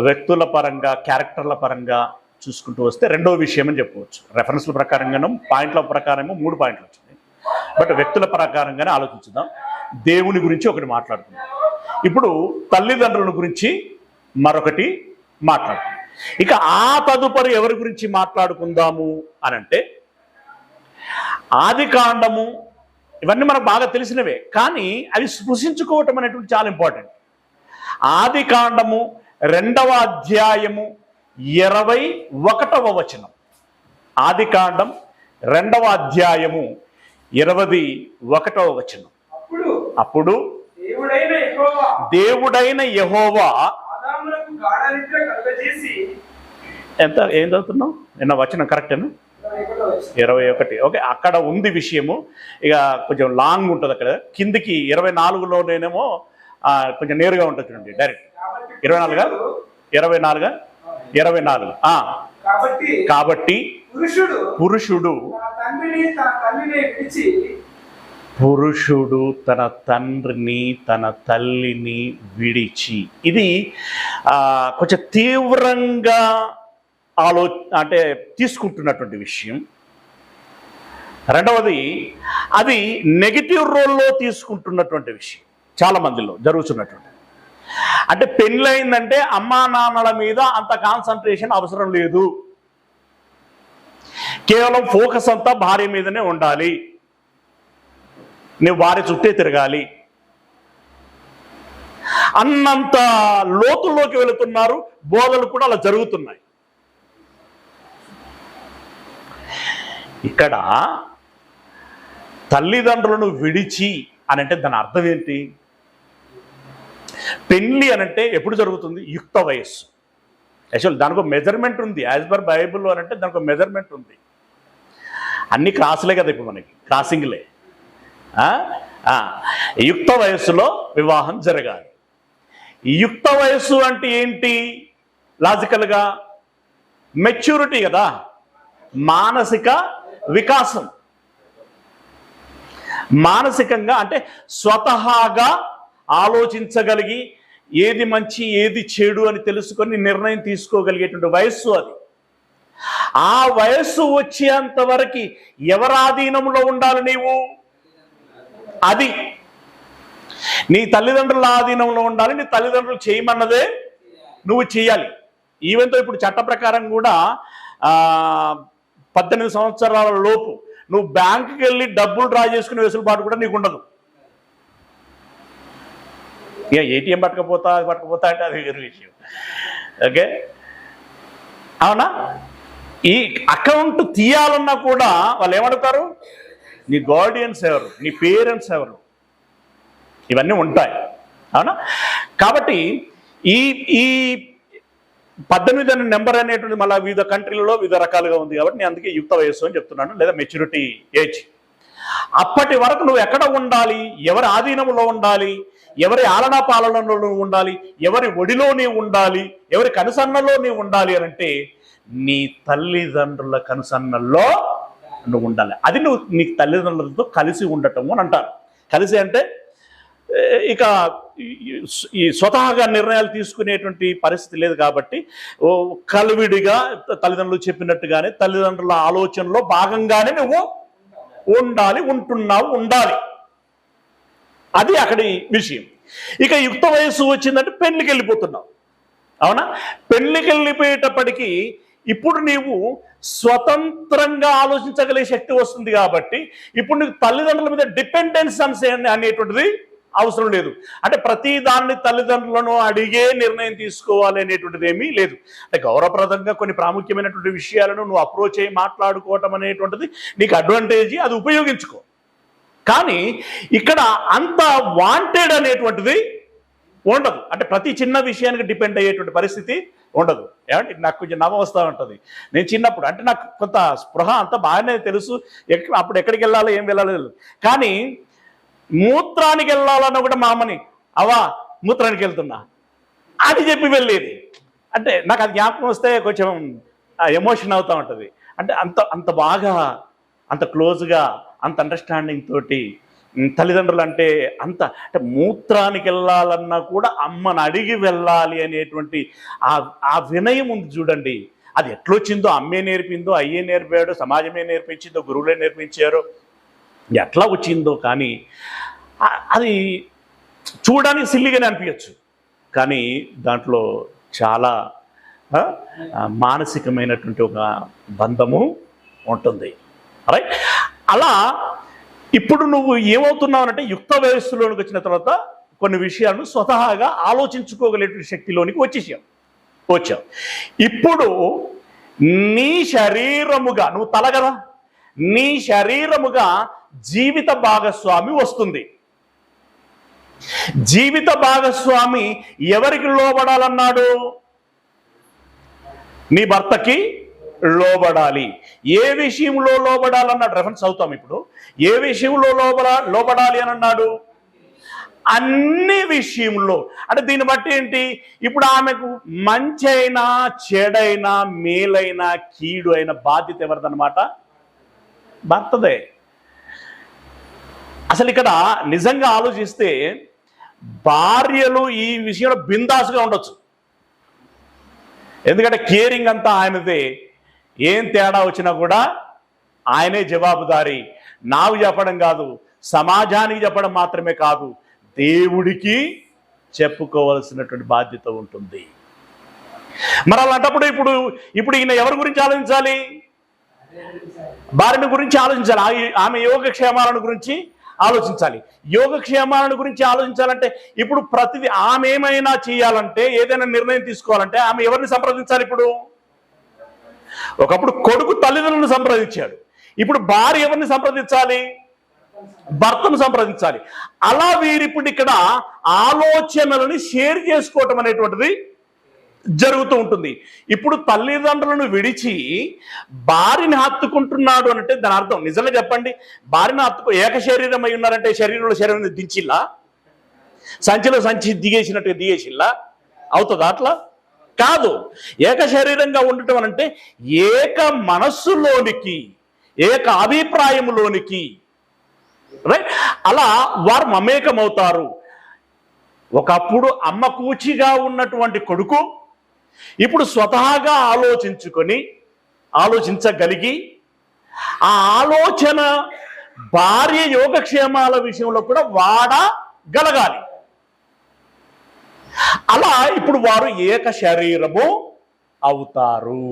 వ్యక్తుల పరంగా క్యారెక్టర్ల పరంగా చూసుకుంటూ వస్తే రెండో విషయం అని చెప్పవచ్చు. రెఫరెన్స్ల ప్రకారంగానూ పాయింట్ల ప్రకారమేమో 3 పాయింట్లు వచ్చింది. బట్ వ్యక్తుల ప్రకారంగానే ఆలోచించుదాం. దేవుని గురించి ఒకటి మాట్లాడుకుందాం. ఇప్పుడు తల్లిదండ్రుల గురించి మరొకటి మాట్లాడుకుందాం. ఇక ఆ తదుపరి ఎవరి గురించి మాట్లాడుకుందాము అనంటే ఆదికాండము. ఇవన్నీ మనకు బాగా తెలిసినవే, కానీ అవి స్పృశించుకోవటం అనేటువంటి చాలా ఇంపార్టెంట్. ఆదికాండము 2వ అధ్యాయము 21వ వచనం. ఆదికాండం 2వ అధ్యాయము 21వ వచనం. అప్పుడు దేవుడైన యెహోవా ఏం చదువుతున్నావు? నిన్న వచనం కరెక్టేనా? 21. ఓకే, అక్కడ ఉంది విషయము. ఇక కొంచెం లాంగ్ ఉంటుంది అక్కడ. కిందికి 24లోనేమో కొంచెం నేరుగా ఉంటుంది చూడండి. డైరెక్ట్ 24 కాబట్టి పురుషుడు తన తండ్రిని తన తల్లిని విడిచి. ఇది కొంచెం తీవ్రంగా అంటే తీసుకుంటున్నటువంటి విషయం. రెండవది, అది నెగిటివ్ రోల్లో తీసుకుంటున్నటువంటి విషయం చాలా మందిలో జరుగుతున్నటువంటి. అంటే పెళ్ళయిందంటే అమ్మా నాన్నల మీద అంత కాన్సన్ట్రేషన్ అవసరం లేదు, కేవలం ఫోకస్ అంతా భార్య మీదనే ఉండాలి, నువ్వు భార్య చుట్టే తిరగాలి అన్నంత లోతుల్లోకి వెళుతున్నారు. బోధలు కూడా అలా జరుగుతున్నాయి. ఇక్కడ తల్లిదండ్రులను విడిచి అని అంటే దాని అర్థం ఏంటి? పెళ్ళి అనంటే ఎప్పుడు జరుగుతుంది? యుక్త వయస్సు. యాక్చువల్ దానికి ఒక మెజర్మెంట్ ఉంది. యాజ్ పర్ బైబిల్లో అనంటే దానికి ఒక మెజర్మెంట్ ఉంది. అన్ని క్రాసులే కదా ఇప్పుడు మనకి, క్రాసింగ్లే. యుక్త వయస్సులో వివాహం జరగాలి. యుక్త వయస్సు అంటే ఏంటి? లాజికల్గా మెచ్యూరిటీ కదా, మానసిక వికాసం. మానసికంగా అంటే స్వతహాగా ఆలోచించగలిగి ఏది మంచి ఏది చెడు అని తెలుసుకొని నిర్ణయం తీసుకోగలిగేటువంటి వయస్సు అది. ఆ వయస్సు వచ్చేంత వరకు ఎవరి ఆధీనంలో ఉండాలి నీవు? అది నీ తల్లిదండ్రుల ఆధీనంలో ఉండాలి. నీ తల్లిదండ్రులు చేయమన్నదే నువ్వు చేయాలి. ఈవెంతో ఇప్పుడు చట్ట ప్రకారం కూడా 18 సంవత్సరాల లోపు నువ్వు బ్యాంకుకి వెళ్ళి డబ్బులు డ్రా చేసుకునే వెసులుబాటు కూడా నీకు ఉండదు. ఇక ఏటీఎం పట్టుకపోతా అంటే అది వేరే విషయం. ఓకే, అవునా? ఈ అకౌంట్ తీయాలన్నా కూడా వాళ్ళు ఏమడుగుతారు? నీ గార్డియన్స్ ఎవరు, నీ పేరెంట్స్ ఎవరు, ఇవన్నీ ఉంటాయి. అవునా? కాబట్టి ఈ 18 అనే నెంబర్ అనేటువంటి మళ్ళీ వివిధ కంట్రీలలో వివిధ రకాలుగా ఉంది. కాబట్టి నేను అందుకే యుక్త వయస్సు అని చెప్తున్నాను, లేదా మెచ్యూరిటీ ఏజ్. అప్పటి వరకు నువ్వు ఎక్కడ ఉండాలి, ఎవరి ఆధీనంలో ఉండాలి, ఎవరి ఆలనా పాలనలో నువ్వు ఉండాలి, ఎవరి ఒడిలో నీవు ఉండాలి, ఎవరి కనుసన్నలో నీవు ఉండాలి అని అంటే నీ తల్లిదండ్రుల కనుసన్నల్లో నువ్వు ఉండాలి. అది నువ్వు నీ తల్లిదండ్రులతో కలిసి ఉండటము అని అంటారు. కలిసి అంటే ఇక ఈ స్వతహాగా నిర్ణయాలు తీసుకునేటువంటి పరిస్థితి లేదు కాబట్టి కలివిడిగా తల్లిదండ్రులు చెప్పినట్టుగానే తల్లిదండ్రుల ఆలోచనలో భాగంగానే నువ్వు ఉండాలి, ఉండాలి. అది అక్కడి విషయం. ఇక యుక్త వయస్సు వచ్చిందంటే పెళ్లికి వెళ్ళిపోతున్నావు, అవునా? పెళ్లికి వెళ్ళిపోయేటప్పటికీ ఇప్పుడు నీవు స్వతంత్రంగా ఆలోచించగలిగే శక్తి వస్తుంది కాబట్టి ఇప్పుడు నీకు తల్లిదండ్రుల మీద డిపెండెన్స్ అనేటువంటిది అవసరం లేదు. అంటే ప్రతి దాన్ని తల్లిదండ్రులను అడిగే నిర్ణయం తీసుకోవాలి అనేటువంటిది ఏమీ లేదు. అంటే గౌరవప్రదంగా కొన్ని ప్రాముఖ్యమైనటువంటి విషయాలను నువ్వు అప్రోచ్ అయ్యి మాట్లాడుకోవటం అనేటువంటిది నీకు అడ్వాంటేజ్, అది ఉపయోగించుకో. కానీ ఇక్కడ అంత వాంటెడ్ అనేటువంటిది ఉండదు. అంటే ప్రతి చిన్న విషయానికి డిపెండ్ అయ్యేటువంటి పరిస్థితి ఉండదు. ఏమంటే నాకు కొంచెం నవ్వు వస్తూ ఉంటుంది. నేను చిన్నప్పుడు అంటే నాకు కొంత స్పృహ అంతా బాగానే తెలుసు, అప్పుడు ఎక్కడికి వెళ్ళాలో ఏం వెళ్ళాలో తెలియదు. కానీ మూత్రానికి వెళ్ళాలన్న కూడా మా అమ్మని అవా మూత్రానికి వెళ్తున్నా అని చెప్పి వెళ్ళేది. అంటే నాకు అది జ్ఞాపకం వస్తే కొంచెం ఎమోషన్ అవుతూ ఉంటుంది. అంటే అంత బాగా, అంత క్లోజ్గా, అంత అండర్స్టాండింగ్ తోటి తల్లిదండ్రులు అంటే అంటే మూత్రానికి వెళ్ళాలన్నా కూడా అమ్మని అడిగి వెళ్ళాలి అనేటువంటి ఆ వినయం ఉంది చూడండి. అది ఎట్లొచ్చిందో, అమ్మే నేర్పిందో, అయ్యే నేర్పాడో, సమాజమే నేర్పించిందో, గురువులే నేర్పించారో, ఎట్లా వచ్చిందో కానీ అది చూడడానికి సిల్లిగానే అనిపించచ్చు. కానీ దాంట్లో చాలా మానసికమైనటువంటి ఒక బంధము ఉంటుంది. రైట్? అలా ఇప్పుడు నువ్వు ఏమవుతున్నావు అంటే యుక్త వయస్సులోనికి వచ్చిన తర్వాత కొన్ని విషయాలను స్వతహాగా ఆలోచించుకోగలిగే శక్తిలోనికి వచ్చావు. ఇప్పుడు నీ శరీరముగా, నువ్వు తల కదా, నీ శరీరముగా జీవిత భాగస్వామి వస్తుంది. జీవిత భాగస్వామి ఎవరికి లోబడాలన్నాడు? నీ భర్తకి లోబడాలి. ఏ విషయంలో లోబడాలన్నాడు? రెఫరెన్స్ అవుతాం ఇప్పుడు. ఏ విషయంలో లోబడాలి అని అన్నాడు? అన్ని విషయంలో. అంటే దీన్ని బట్టి ఏంటి? ఇప్పుడు ఆమెకు మంచి అయినా, చెడైనా, మేలైనా, కీడు అయిన బాధ్యత ఎవరిదన్నమాట? భర్తదే. అసలు ఇక్కడ నిజంగా ఆలోచిస్తే భార్యలు ఈ విషయంలో బిందాసుగా ఉండొచ్చు. ఎందుకంటే కేరింగ్ అంతా ఆయనదే. ఏం తేడా వచ్చినా కూడా ఆయనే జవాబుదారీ. నాకు చెప్పడం కాదు, సమాజానికి చెప్పడం మాత్రమే కాదు, దేవుడికి చెప్పుకోవాల్సినటువంటి బాధ్యత ఉంటుంది. మరి అలాంటప్పుడు ఇప్పుడు ఈయన ఎవరి గురించి ఆలోచించాలి? భార్యను గురించి ఆలోచించాలి. ఆమె యోగక్షేమాలను గురించి ఆలోచించాలి. యోగక్షేమాలను గురించి ఆలోచించాలంటే ఇప్పుడు ప్రతిదీ ఆమె ఏమైనా చేయాలంటే, ఏదైనా నిర్ణయం తీసుకోవాలంటే ఆమె ఎవరిని సంప్రదించాలి? ఇప్పుడు ఒకప్పుడు కొడుకు తల్లిదండ్రులను సంప్రదించాడు, ఇప్పుడు భార్య ఎవరిని సంప్రదించాలి? భర్తను సంప్రదించాలి. అలా వీరిప్పుడు ఇక్కడ ఆలోచనలని షేర్ చేసుకోవటం అనేటువంటిది జరుగుతూ ఉంటుంది. ఇప్పుడు తల్లిదండ్రులను విడిచి భార్యని హత్తుకుంటున్నాడు అంటే దాని అర్థం నిజంగా చెప్పండి, భార్యను ఏక శరీరం అయి ఉన్నారంటే శరీరంలో శరీరం దించిల్లా, సంచిలో సంచి దిగేసిల్లా అవుతుందా? అట్లా కాదు. ఏక శరీరంగా ఉండటం అంటే ఏక మనస్సులోనికి, ఏక అభిప్రాయంలోనికి, రైట్? అలా వారు మమేకమవుతారు. ఒకప్పుడు అమ్మ కూచిగా ఉన్నటువంటి కొడుకు ఇప్పుడు స్వతహాగా ఆలోచించగలిగి ఆ ఆలోచన భార్య యోగక్షేమాల విషయంలో కూడా వాడగలగాలి. అలా ఇప్పుడు వారు ఏక శరీరము అవుతారు.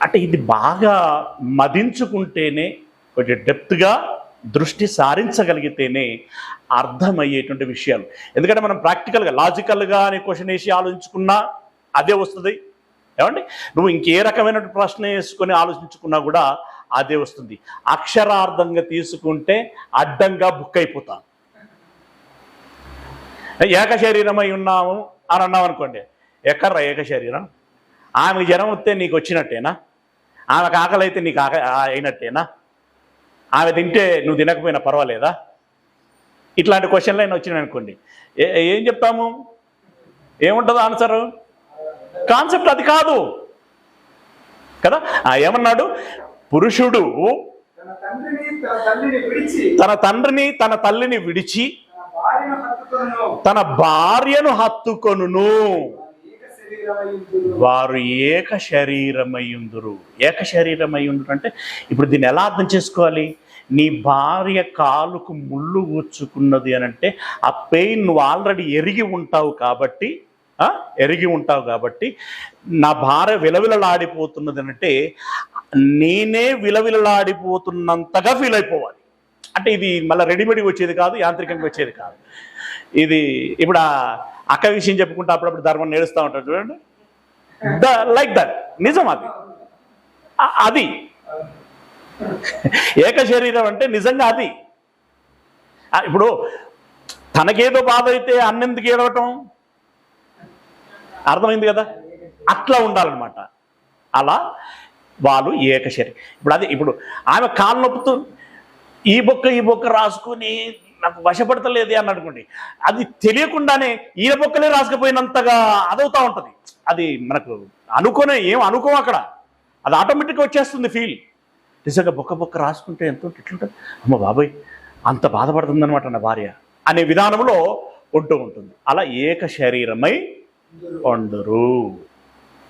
అంటే ఇది బాగా మదించుకుంటేనే, కొంచెం డెప్త్గా దృష్టి సారించగలిగితేనే అర్థమయ్యేటువంటి విషయాలు. ఎందుకంటే మనం ప్రాక్టికల్గా, లాజికల్గా అనే క్వశ్చన్ వేసి ఆలోచించుకున్నా అదే వస్తుంది. ఏమండి, నువ్వు ఇంకే రకమైన ప్రశ్న వేసుకొని ఆలోచించుకున్నా కూడా అదే వస్తుంది. అక్షరార్థంగా తీసుకుంటే అడ్డంగా బుక్ అయిపోతాం. ఏక శరీరమై ఉన్నాము అని అన్నాం అనుకోండి, ఎక్కడ్రా ఏక శరీరం? ఆమెకు జ్వరం వస్తే నీకు వచ్చినట్టేనా? ఆమెకు ఆకలి అయితే నీకు అయినట్టేనా? ఆమె తింటే నువ్వు తినకపోయినా పర్వాలేదా? ఇట్లాంటి క్వశ్చన్లు అయినా వచ్చినాయి అనుకోండి, ఏం చెప్తాము? ఏముంటుంది ఆన్సరు? కాన్సెప్ట్ అది కాదు కదా. ఏమన్నాడు? పురుషుడు తన తండ్రిని తన తల్లిని విడిచి తన భార్యను హత్తుకొనును, వారు ఏక శరీరమయ్యుందురు. ఏక శరీరమయ్యుందురు అంటే ఇప్పుడు దీన్ని ఎలా అర్థం చేసుకోవాలి? నీ భార్య కాలుకు ముళ్ళు గుచ్చుకున్నది అని అంటే ఆ పెయిన్ నువ్వు ఆల్రెడీ ఎరిగి ఉంటావు కాబట్టి నా భార్య విలవిలలాడిపోతున్నది అంటే నేనే విలవిలలాడిపోతున్నంతగా ఫీల్ అయిపోవాలి. అంటే ఇది మళ్ళీ రెడీమేడ్గా వచ్చేది కాదు, యాంత్రికంగా వచ్చేది కాదు. ఇది ఇప్పుడు అక్క విషయం చెప్పుకుంటే అప్పుడప్పుడు ధర్మం నేడుస్తూ ఉంటాడు చూడండి, లైక్ దట్. నిజం అది ఏక శరీరం అంటే నిజంగా అది. ఇప్పుడు తనకేదో బాధ అయితే అన్నెందుకు ఏడవటం? అర్థమైంది కదా. అట్లా ఉండాలన్నమాట. అలా వాళ్ళు ఏక శరీరం. ఇప్పుడు ఆమె కాలు నొప్పుతూ ఈ బొక్క రాసుకుని నాకు వశపడతలేదు అని అనుకోండి, అది తెలియకుండానే ఈయన బొక్కలే రాసుకుపోయినంతగా అదవుతూ ఉంటుంది. అది మనకు ఏం అనుకోం అక్కడ, అది ఆటోమేటిక్గా వచ్చేస్తుంది ఫీల్. నిజంగా బొక్క రాసుకుంటే ఎంతో ఇట్లుంటుంది, అమ్మ బాబాయ్ అంత బాధపడుతుందనమాట నా భార్య అనే విధానంలో ఉంటూ ఉంటుంది. అలా ఏక శరీరమై ఉండరు.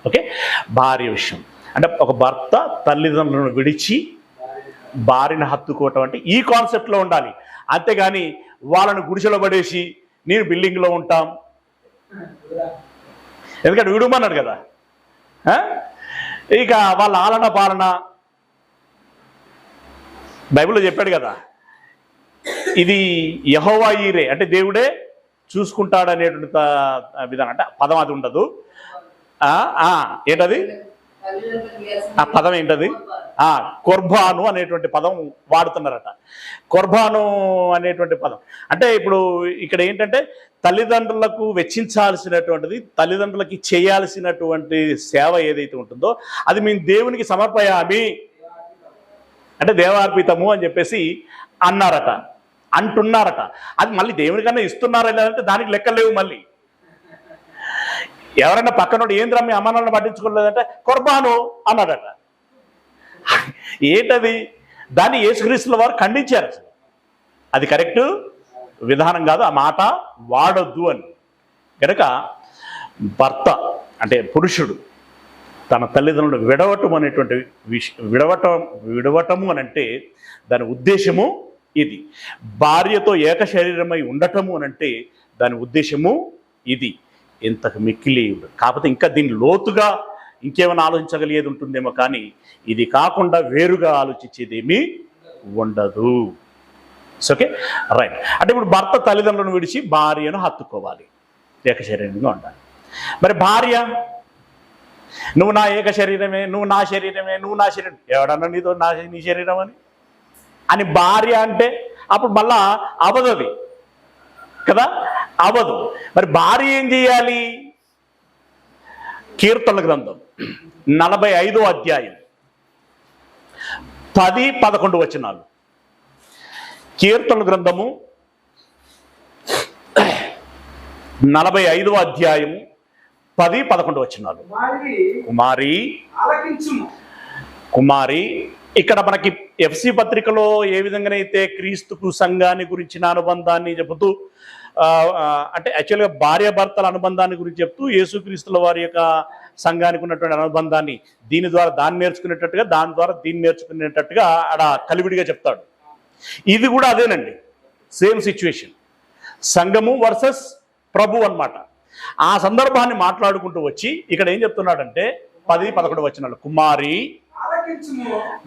ఓకే, భార్య విషయం అంటే ఒక భర్త తల్లిదండ్రులను విడిచి భార్యను హత్తుకోవటం అంటే ఈ కాన్సెప్ట్లో ఉండాలి. అంతేగాని వాళ్ళను గుడిసెలో పడేసి నేను బిల్డింగ్లో ఉంటాం, ఎందుకంటే విడుమన్నాడు కదా, ఇక వాళ్ళ ఆలన పాలన బైబిల్లో చెప్పాడు కదా, ఇది యెహోవా ఈరే అంటే దేవుడే చూసుకుంటాడు అనేటువంటి విధానం. అంటే పదం అది ఉండదు. ఏంటది ఆ పదం ఏంటది? కొర్బాను అనేటువంటి పదం వాడుతున్నారట. కొర్బాను అనేటువంటి పదం అంటే ఇప్పుడు ఇక్కడ ఏంటంటే తల్లిదండ్రులకు వెచ్చించాల్సినటువంటిది, తల్లిదండ్రులకి చేయాల్సినటువంటి సేవ ఏదైతే ఉంటుందో అది మేము దేవునికి సమర్పయామి అంటే దేవార్పితము అని చెప్పేసి అంటున్నారట. అది మళ్ళీ దేవునికన్నా ఇస్తున్నారా లేదంటే దానికి లెక్కలేవు. మళ్ళీ ఎవరైనా పక్కనోడు ఏంద్రా మీ అమ్మానాన్ని పట్టించుకోలేదంటే కొర్బాను అన్నాడట. ఏంటది? దాన్ని యేసుక్రీస్తుల వారు ఖండించారు. అసలు అది కరెక్ట్ విధానం కాదు, ఆ మాట వాడొద్దు అని. కనుక భర్త అంటే పురుషుడు తన తల్లిదండ్రులు విడవటం అనేటువంటి విడవటము అని అంటే దాని ఉద్దేశము ఇది. భార్యతో ఏక శరీరమై ఉండటము అని అంటే దాని ఉద్దేశము ఇది. ఇంతకు మిక్కిలి కాకపోతే ఇంకా దీన్ని లోతుగా ఇంకేమైనా ఆలోచించగలిగేది ఉంటుందేమో, కానీ ఇది కాకుండా వేరుగా ఆలోచించేదేమీ ఉండదు. Okay, right. అంటే ఇప్పుడు భర్త తల్లిదండ్రులను విడిచి భార్యను హత్తుకోవాలి, ఏక శరీరంగా ఉండాలి. మరి భార్య నువ్వు నా ఏక శరీరమే, నువ్వు నా శరీరమే, నువ్వు నా శరీరం, ఎవడన్నా నీతో నీ శరీరం అని భార్య అంటే అప్పుడు మళ్ళా అవదది కదా, అవదు. మరి భార్య ఏం చేయాలి? కీర్తనల గ్రంథం 45వ అధ్యాయం 10-11 వచనాలు. కీర్తనల గ్రంథము 45వ అధ్యాయము 10-11 వచనాలు. కుమారి ఇక్కడ మనకి ఎఫ్సి పత్రికలో ఏ విధంగానైతే క్రీస్తుకు సంఘాన్ని గురించిన అనుబంధాన్ని చెబుతూ అంటే యాక్చువల్గా భార్యాభర్తల అనుబంధాన్ని గురించి చెప్తూ యేసుక్రీస్తుల వారి యొక్క సంఘానికి ఉన్నటువంటి అనుబంధాన్ని దీని ద్వారా దాన్ని నేర్చుకునేటట్టుగా, దాని ద్వారా దీన్ని నేర్చుకునేటట్టుగా ఆడ కలివిడిగా చెప్తాడు. ఇది కూడా అదేనండి, సేమ్ సిచ్యువేషన్, సంఘము వర్సెస్ ప్రభు అన్నమాట. ఆ సందర్భాన్ని మాట్లాడుకుంటూ వచ్చి ఇక్కడ ఏం చెప్తున్నాడంటే 10-11 వచనాలు, కుమారి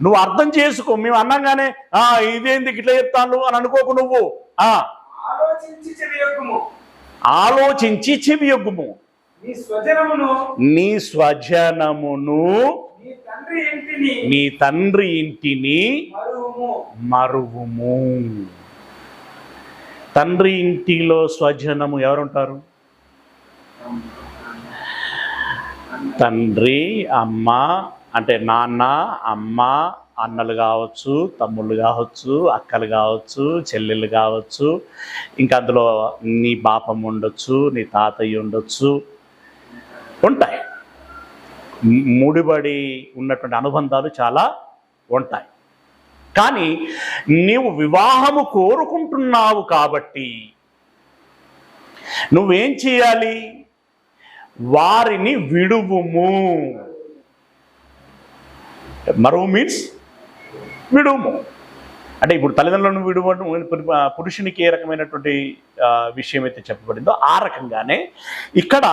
నువ్వు అర్థం చేసుకో. మేము అన్నాగానే ఇదేంది ఇట్లా చెప్తాను అని అనుకోకు. నువ్వు ఆలోచించి చెవియొగ్గుము. నీ స్వజనమును నీ తండ్రి ఇంటిని మరువుము. తండ్రి ఇంటిలో స్వజనము ఎవరుంటారు? తండ్రి, అమ్మ అంటే నాన్న, అమ్మ, అన్నలు కావచ్చు, తమ్ముళ్ళు కావచ్చు, అక్కలు కావచ్చు, చెల్లెళ్ళు కావచ్చు, ఇంకా అందులో నీ బాపమ్మ ఉండొచ్చు, నీ తాతయ్య ఉండొచ్చు, ఉంటాయి. ముడిబడి ఉన్నటువంటి అనుబంధాలు చాలా ఉంటాయి. కానీ నీవు వివాహము కోరుకుంటున్నావు కాబట్టి నువ్వేం చేయాలి? వారిని విడువుము. మరువు మీన్స్ విడువుము అంటే ఇప్పుడు తల్లిదండ్రులను విడువడం పురుషునికి ఏ రకమైనటువంటి విషయం అయితే చెప్పబడిందో ఆ రకంగానే ఇక్కడ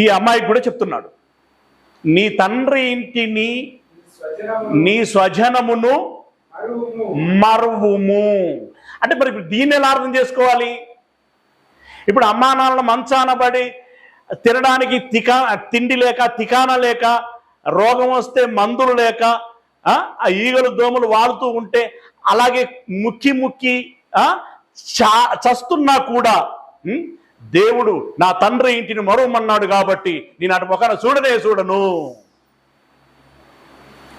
ఈ అమ్మాయికి కూడా చెప్తున్నాడు, నీ తండ్రి ఇంటిని నీ స్వజనమును మరువుము అంటే మరి ఇప్పుడు దీన్ని ఎలా అర్థం చేసుకోవాలి? ఇప్పుడు అమ్మా నాన్నల మంచాన పడి తినడానికి తిండి లేక, తికాన లేక, రోగం వస్తే మందులు లేక, ఆ ఈగలు దోమలు వాడుతూ ఉంటే అలాగే ముక్కి చస్తున్నా కూడా దేవుడు నా తండ్రి ఇంటిని మరువమన్నాడు కాబట్టి నేను అటు మొక్కన చూడను.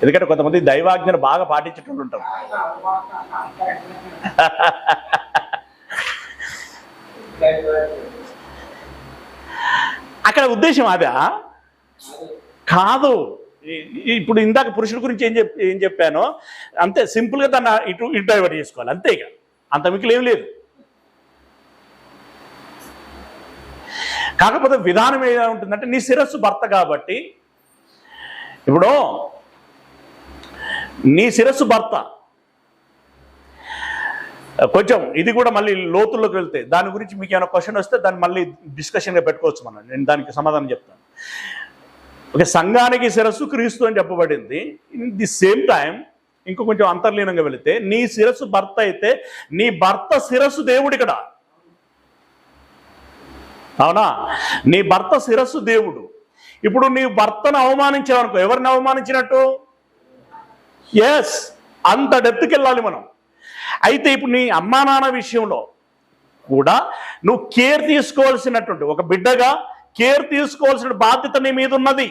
ఎందుకంటే కొంతమంది దైవాజ్ఞను బాగా పాటించేటట్టు ఉంటారు. అక్కడ ఉద్దేశం అదా కాదు. ఇప్పుడు ఇందాక పురుషుడి గురించి ఏం చెప్పానో అంతే సింపుల్గా దాన్ని ఇటు డైవర్ట్ చేసుకోవాలి అంతే, ఇక అంత మిగిలి ఏం లేదు. కాకపోతే విధానం ఏదైనా ఉంటుందంటే నీ శిరస్సు భర్త కాబట్టి, ఇప్పుడు నీ శిరస్సు భర్త కొంచెం ఇది కూడా మళ్ళీ లోతుల్లోకి వెళ్తే దాని గురించి మీకు ఏమైనా క్వశ్చన్ వస్తే దాన్ని మళ్ళీ డిస్కషన్గా పెట్టుకోవచ్చు. నేను దానికి సమాధానం చెప్తాను. ఓకే, సంఘానికి శిరస్సు క్రీస్తు అని చెప్పబడింది. ఇన్ ది సేమ్ టైం ఇంకో కొంచెం అంతర్లీనంగా వెళితే నీ శిరస్సు భర్త అయితే నీ భర్త శిరస్సు దేవుడు ఇక్కడ, అవునా? నీ భర్త శిరస్సు దేవుడు. ఇప్పుడు నీ భర్తను అవమానించావనుకో, ఎవరిని అవమానించినట్టు? ఎస్, అంత డెప్త్కి వెళ్ళాలి మనం. అయితే ఇప్పుడు నీ అమ్మా నాన్న విషయంలో కూడా నువ్వు కేర్ తీసుకోవాల్సినటువంటి, ఒక బిడ్డగా కేర్ తీసుకోవాల్సిన బాధ్యత నీ మీద ఉన్నది.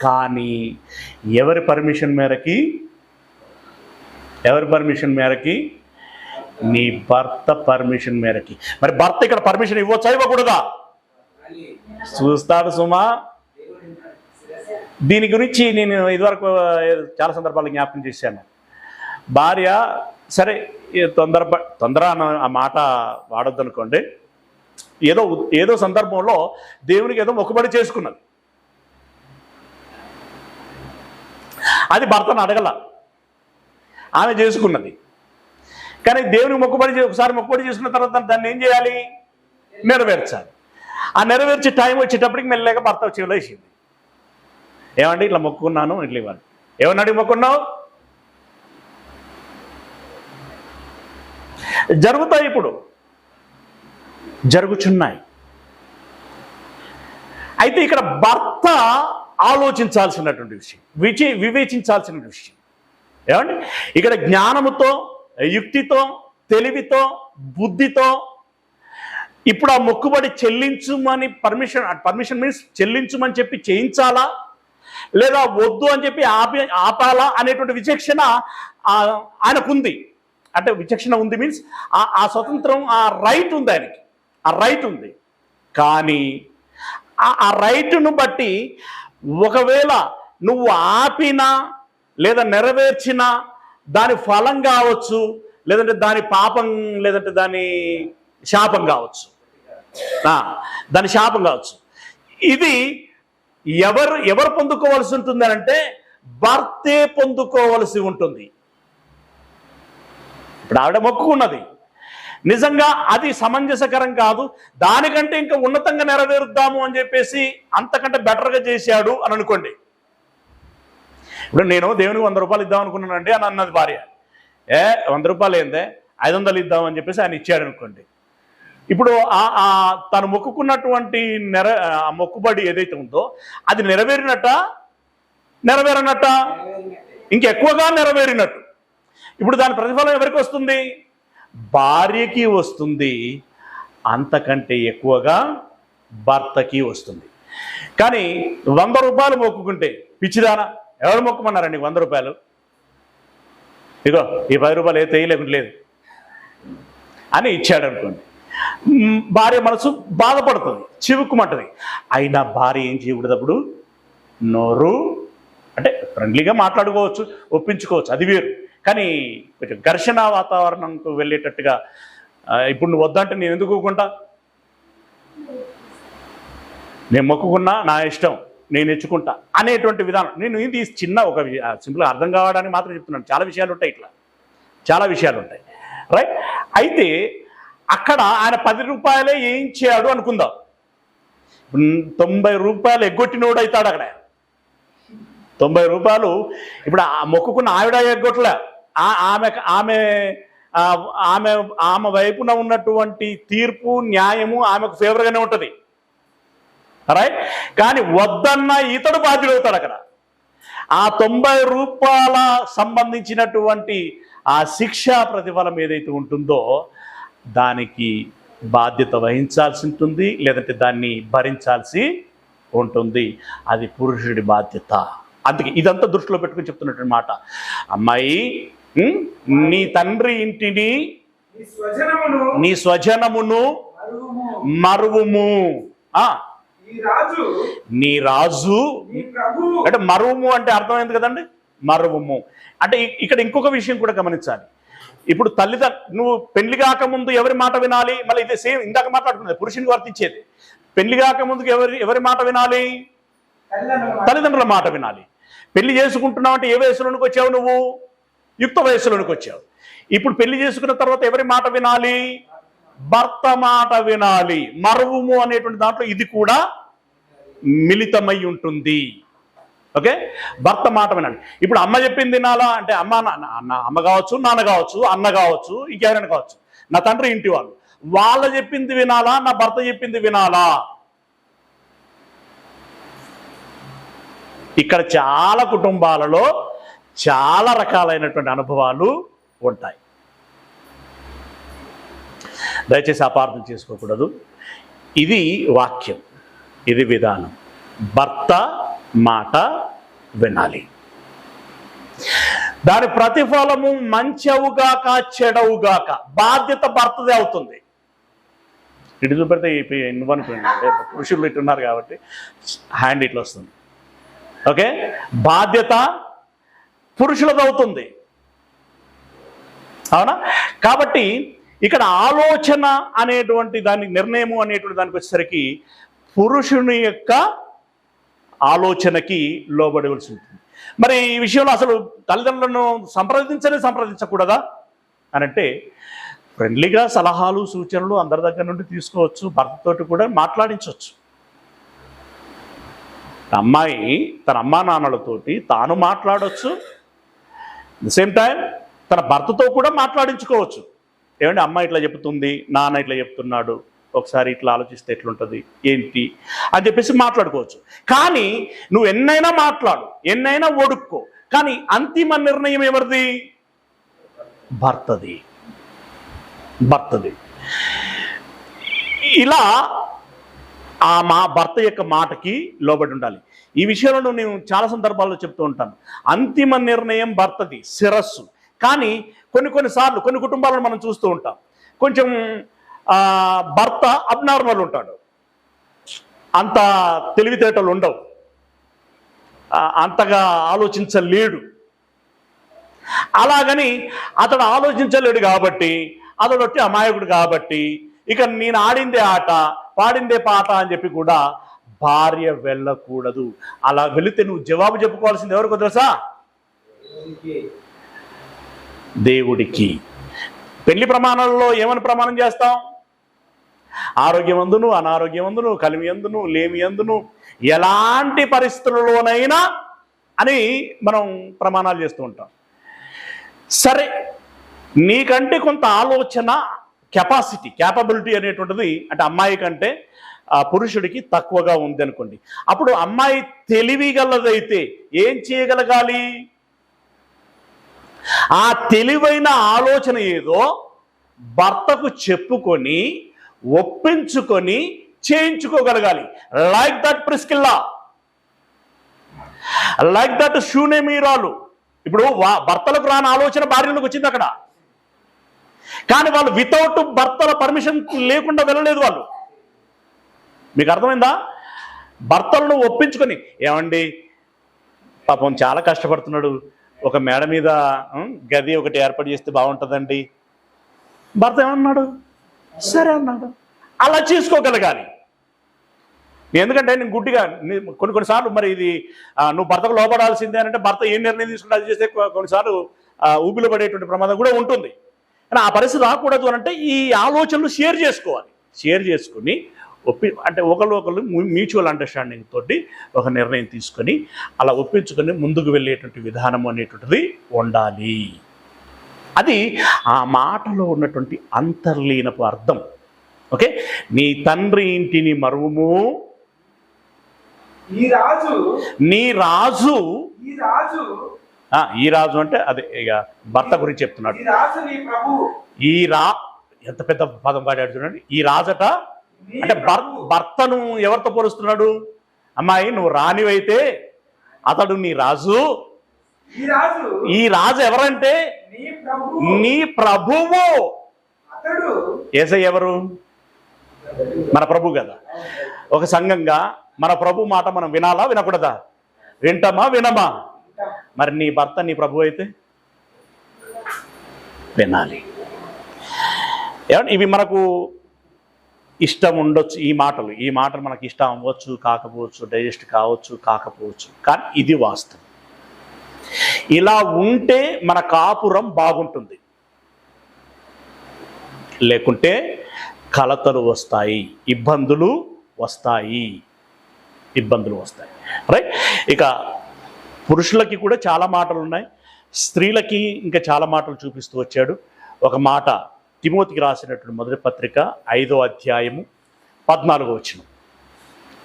కానీ ఎవరి పర్మిషన్ మేరకి? నీ భర్త పర్మిషన్ మేరకి. మరి భర్త ఇక్కడ పర్మిషన్ ఇవ్వచ్చా, ఇవ్వకూడదా? చూస్తాడు సుమా. దీని గురించి నేను ఇదివరకు చాలా సందర్భాలు జ్ఞాపకం చేశాను. భార్య సరే తొందర ఆ మాట వాడొద్దు అనుకోండి, ఏదో సందర్భంలో దేవునికి ఏదో మొక్కుబడి చేసుకున్నది, అది భర్తను అడగల, ఆమె చేసుకున్నది. కానీ దేవునికి ఒకసారి మొక్కుబడి చేసుకున్న తర్వాత దాన్ని ఏం చేయాలి? నెరవేర్చాలి. ఆ నెరవేర్చే టైం వచ్చేటప్పటికి మెల్లగా భర్త చెవిలో వేసింది, ఏమండి ఇట్లా మొక్కుకున్నాను, ఇట్లా ఇవ్వాలి. ఏమన్నాడు? మొక్కున్నావు. జరుగుతాయి, ఇప్పుడు జరుగుచున్నాయి. అయితే ఇక్కడ భర్త ఆలోచించాల్సినటువంటి విషయం, వివేచించాల్సిన విషయం ఏమండి? ఇక్కడ జ్ఞానముతో, యుక్తితో, తెలివితో, బుద్ధితో ఇప్పుడు ఆ మొక్కుబడి చెల్లించుమని పర్మిషన్ మీన్స్ చెల్లించుమని చెప్పి చేయించాలా, లేదా వద్దు అని చెప్పి ఆపాలా అనేటువంటి విచక్షణ ఆయనకుంది. అంటే విచక్షణ ఉంది మీన్స్ ఆ స్వతంత్రం, ఆ రైట్ ఉంది ఆయనకి, ఆ రైట్ ఉంది. కానీ ఆ రైట్ను బట్టి ఒకవేళ నువ్వు ఆపినా లేదా నెరవేర్చినా దాని ఫలం కావచ్చు, లేదంటే దాని పాపం, లేదంటే దాని శాపం కావచ్చు, దాని శాపం కావచ్చు. ఇది ఎవరు పొందుకోవాల్సి ఉంటుంది అంటే భర్తే పొందుకోవలసి ఉంటుంది. ఇప్పుడు ఆవిడ మొక్కుకున్నది, నిజంగా అది సమంజసకరం కాదు, దానికంటే ఇంకా ఉన్నతంగా నెరవేరుద్దాము అని చెప్పేసి అంతకంటే బెటర్గా చేశాడు అని అనుకోండి. ఇప్పుడు నేను దేవునికి 100 రూపాయలు ఇద్దాం అనుకున్నానండి అని అన్నది భార్య. 100 రూపాయలు ఏందే, 500 ఇద్దామని చెప్పేసి ఆయన ఇచ్చాడు అనుకోండి. ఇప్పుడు తను మొక్కుకున్నటువంటి మొక్కుబడి ఏదైతే ఉందో అది నెరవేరనట్ట ఇంకెక్కువగా నెరవేరినట్టు. ఇప్పుడు దాని ప్రతిఫలం ఎవరికి వస్తుంది? భార్యకి వస్తుంది, అంతకంటే ఎక్కువగా భర్తకి వస్తుంది. కానీ 100 రూపాయలు మొక్కుకుంటే, పిచ్చిదానా ఎవరు మొక్కమన్నారండి 100 రూపాయలు? ఇగో ఈ 10 రూపాయలు ఏ తేయలేకుండా లేదు అని ఇచ్చాడు అనుకోండి. భార్య మనసు బాధపడుతుంది, చివుక్కుమంటుంది. అయినా భార్య ఏం చేయకూడదు అప్పుడు? నోరు అంటే ఫ్రెండ్లీగా మాట్లాడుకోవచ్చు, ఒప్పించుకోవచ్చు, అది వేరు. కానీ కొంచెం ఘర్షణ వాతావరణంకు వెళ్ళేటట్టుగా ఇప్పుడు నువ్వు వద్దంటే నేను ఎందుకు ఊరుకుంటా, నేను మొక్కుకున్నా నా ఇష్టం, నేను ఇచ్చుకుంటా అనేటువంటి విధానం. నేను ఇది చిన్న ఒక సింపుల్గా అర్థం కావడానికి మాత్రం చెప్తున్నాను. చాలా విషయాలు ఉంటాయి, ఇట్లా చాలా విషయాలు ఉంటాయి, రైట్? అయితే అక్కడ ఆయన 10 రూపాయలే వేయించాడు అనుకుందాం. 90 రూపాయలు ఎగ్గొట్టినోడు అవుతాడు అక్కడ. 90 రూపాయలు ఇప్పుడు మొక్కుకున్న ఆవిడ ఎగ్గొట్టలే, ఆమె ఆమె ఆమె ఆమె వైపున ఉన్నటువంటి తీర్పు న్యాయము ఆమెకు ఫేవర్గానే ఉంటుంది, రైట్? కానీ వద్దన్న ఇతడు బాధ్యుడవుతాడు అక్కడ. ఆ 90 రూపాయల సంబంధించినటువంటి ఆ శిక్షా ప్రతిఫలం ఏదైతే ఉంటుందో దానికి బాధ్యత వహించాల్సి ఉంటుంది, లేదంటే దాన్ని భరించాల్సి ఉంటుంది. అది పురుషుడి బాధ్యత. అందుకే ఇదంతా దృష్టిలో పెట్టుకుని చెప్తున్నటువంటి మాట. అమ్మాయి, నీ తండ్రి ఇంటిని, నీ స్వజనమును మరువుము. నీ రాజు అంటే మరువుము అంటే అర్థమైంది కదండి, మరువుము అంటే. ఇక్కడ ఇంకొక విషయం కూడా గమనించాలి. ఇప్పుడు నువ్వు పెళ్లి కాకముందు ఎవరి మాట వినాలి? మళ్ళీ ఇదే సేమ్ ఇందాక మాట్లాడుకున్నది, పురుషునికి వర్తించేది. పెళ్లి కాకముందుకు ఎవరి మాట వినాలి? తల్లిదండ్రుల మాట వినాలి. పెళ్లి చేసుకుంటున్నావు అంటే ఏ వయసులోనికి వచ్చావు? నువ్వు యుక్త వయసులోనికి వచ్చావు. ఇప్పుడు పెళ్లి చేసుకున్న తర్వాత ఎవరి మాట వినాలి? భర్త మాట వినాలి. మరువుము అనేటువంటి దాంట్లో ఇది కూడా మిళితమై ఉంటుంది. ఓకే, భర్త మాట వినాలి. ఇప్పుడు అమ్మ చెప్పింది వినాలా అంటే అమ్మ కావచ్చు, నాన్న కావచ్చు, అన్న కావచ్చు, ఇంకెవరైనా కావచ్చు, నా తండ్రి ఇంటి వాళ్ళ చెప్పింది వినాలా, నా భర్త చెప్పింది వినాలా? ఇక్కడ చాలా కుటుంబాలలో చాలా రకాలైనటువంటి అనుభవాలు ఉంటాయి. దయచేసి అపార్థం చేసుకోకూడదు. ఇది వాక్యం, ఇది విధానం. భర్త మాట వినాలి. దాని ప్రతిఫలము మంచవుగాక చెడవుగాక బాధ్యత భర్తదే అవుతుంది. ఇటు చూపెడితే నువ్వనుకోండి, అంటే పురుషులు ఇట్టున్నారు కాబట్టి హ్యాండ్ ఇట్లా వస్తుంది. ఓకే, బాధ్యత పురుషులది అవుతుంది, అవునా? కాబట్టి ఇక్కడ ఆలోచన అనేటువంటి దానికి, నిర్ణయము అనేటువంటి దానికి వచ్చేసరికి పురుషుని యొక్క ఆలోచనకి లోబడవలసి ఉంటుంది. మరి ఈ విషయంలో అసలు తల్లిదండ్రులను సంప్రదించకూడదా అని అంటే, ఫ్రెండ్లీగా సలహాలు సూచనలు అందరి దగ్గర నుండి తీసుకోవచ్చు, భర్తతోటి కూడా మాట్లాడించవచ్చు. అమ్మాయి తన అమ్మా నాన్నలతోటి తాను మాట్లాడవచ్చు, ది సేమ్ టైం తన భర్తతో కూడా మాట్లాడించుకోవచ్చు. ఏమంటే అమ్మ ఇట్లా చెప్తుంది, నాన్న ఇట్లా చెప్తున్నాడు, ఒకసారి ఇట్లా ఆలోచిస్తే ఎట్లుంటుంది ఏంటి అని చెప్పేసి మాట్లాడుకోవచ్చు. కానీ నువ్వు ఎన్నైనా మాట్లాడు, ఎన్నైనా ఒడుక్కో, కానీ అంతిమ నిర్ణయం ఎవరిది? భర్తది. ఇలా మా భర్త యొక్క మాటకి లోబడి ఉండాలి. ఈ విషయంలో నేను చాలా సందర్భాల్లో చెప్తూ ఉంటాను, అంతిమ నిర్ణయం భర్తది, శిరస్సు. కానీ కొన్నిసార్లు కొన్ని కుటుంబాలను మనం చూస్తూ ఉంటాం, కొంచెం భర్త అబ్నార్మల్ ఉంటాడు, అంత తెలివితేటలు ఉండవు, అంతగా ఆలోచించలేడు. అలాగని అతడు ఆలోచించలేడు కాబట్టి, అతడు వచ్చి అమాయకుడు కాబట్టి, ఇక నేను ఆడిందే ఆట పాడిందే పాట అని చెప్పి కూడా భార్య వెళ్ళకూడదు. అలా వెళితే నువ్వు జవాబు చెప్పుకోవాల్సింది ఎవరికో తెలుసా? దేవుడికి. పెళ్లి ప్రమాణాలలో ఏమని ప్రమాణం చేస్తాం? ఆరోగ్యమందును, అనారోగ్యమందును, కలిమియందును, లేమియందును, ఎలాంటి పరిస్థితులలోనైనా అని మనం ప్రమాణాలు చేస్తూ ఉంటాం. సరే, నీకంటే కొంత ఆలోచన క్యాపబిలిటీ అనేటువంటిది అంటే అమ్మాయి కంటే పురుషుడికి తక్కువగా ఉంది అనుకోండి. అప్పుడు అమ్మాయి తెలివిగలదైతే ఏం చేయగలగాలి? ఆ తెలివైన ఆలోచన ఏదో భర్తకు చెప్పుకొని ఒప్పించుకొని చేయించుకోగలగాలి. Like that Priscilla. Like that షూనేమీరాలు. ఇప్పుడు భర్తలకు రాని ఆలోచన భార్యలకు వచ్చింది అక్కడ, కానీ వాళ్ళు వితౌట్ భర్తల పర్మిషన్ లేకుండా వెళ్ళలేదు వాళ్ళు. మీకు అర్థమైందా? భర్తలను ఒప్పించుకొని, ఏమండి పాపం చాలా కష్టపడుతున్నాడు, ఒక మేడ మీద గది ఒకటి ఏర్పాటు చేస్తే బాగుంటుందండి. భర్త ఏమన్నాడు? సరే అన్నాడు. అలా చేసుకోగలగాలి. ఎందుకంటే నేను గుడ్డిగా కొన్నిసార్లు మరి ఇది నువ్వు భర్తకు లోపడాల్సిందే అంటే భర్త ఏం నిర్ణయం తీసుకుంటే అది చేస్తే కొన్నిసార్లు ఊపిలో పడేటువంటి ప్రమాదం కూడా ఉంటుంది. కానీ ఆ పరిస్థితి రాకూడదు అంటే ఈ ఆలోచనలు షేర్ చేసుకోవాలి. షేర్ చేసుకుని అంటే ఒకళ్ళు మ్యూచువల్ అండర్స్టాండింగ్ తోటి ఒక నిర్ణయం తీసుకొని అలా ఒప్పించుకొని ముందుకు వెళ్ళేటువంటి విధానం అనేటువంటిది ఉండాలి. అది ఆ మాటలో ఉన్నటువంటి అంతర్లీనపు అర్థం. ఓకే, నీ తండ్రి ఇంటిని మరువుము, నీ రాజు. ఈ రాజు అంటే అదే ఇక భర్త గురించి చెప్తున్నాడు. ఎంత పెద్ద పదం పాడాడు చూడండి. ఈ రాజట అంటే భర్తను ఎవరితో పోలుస్తున్నాడు? అమ్మాయి నువ్వు రానివైతే అతడు నీ రాజు. ఈ రాజు ఎవరంటే నీ ప్రభువు. యేసయ్య ఎవరు? మన ప్రభు కదా. ఒక సంఘంగా మన ప్రభు మాట మనం వినాలా వినకూడదా? వింటామా వినమా? మరి నీ భర్త నీ ప్రభు అయితే వినాలి. ఏమంటే ఇవి మనకు ఇష్టం ఉండొచ్చు, ఈ మాటలు మనకి ఇష్టం అవ్వచ్చు కాకపోవచ్చు, డైజెస్ట్ కావచ్చు కాకపోవచ్చు, కానీ ఇది వాస్తవం. ఇలా ఉంటే మన కాపురం బాగుంటుంది, లేకుంటే కలతలు వస్తాయి, ఇబ్బందులు వస్తాయి. రైట్. ఇక పురుషులకి కూడా చాలా మాటలు ఉన్నాయి, స్త్రీలకి ఇంకా చాలా మాటలు చూపిస్తూ వచ్చాడు. ఒక మాట తిమోతికి రాసినటువంటి మొదటి పత్రిక 5వ అధ్యాయము 14వ వచనం.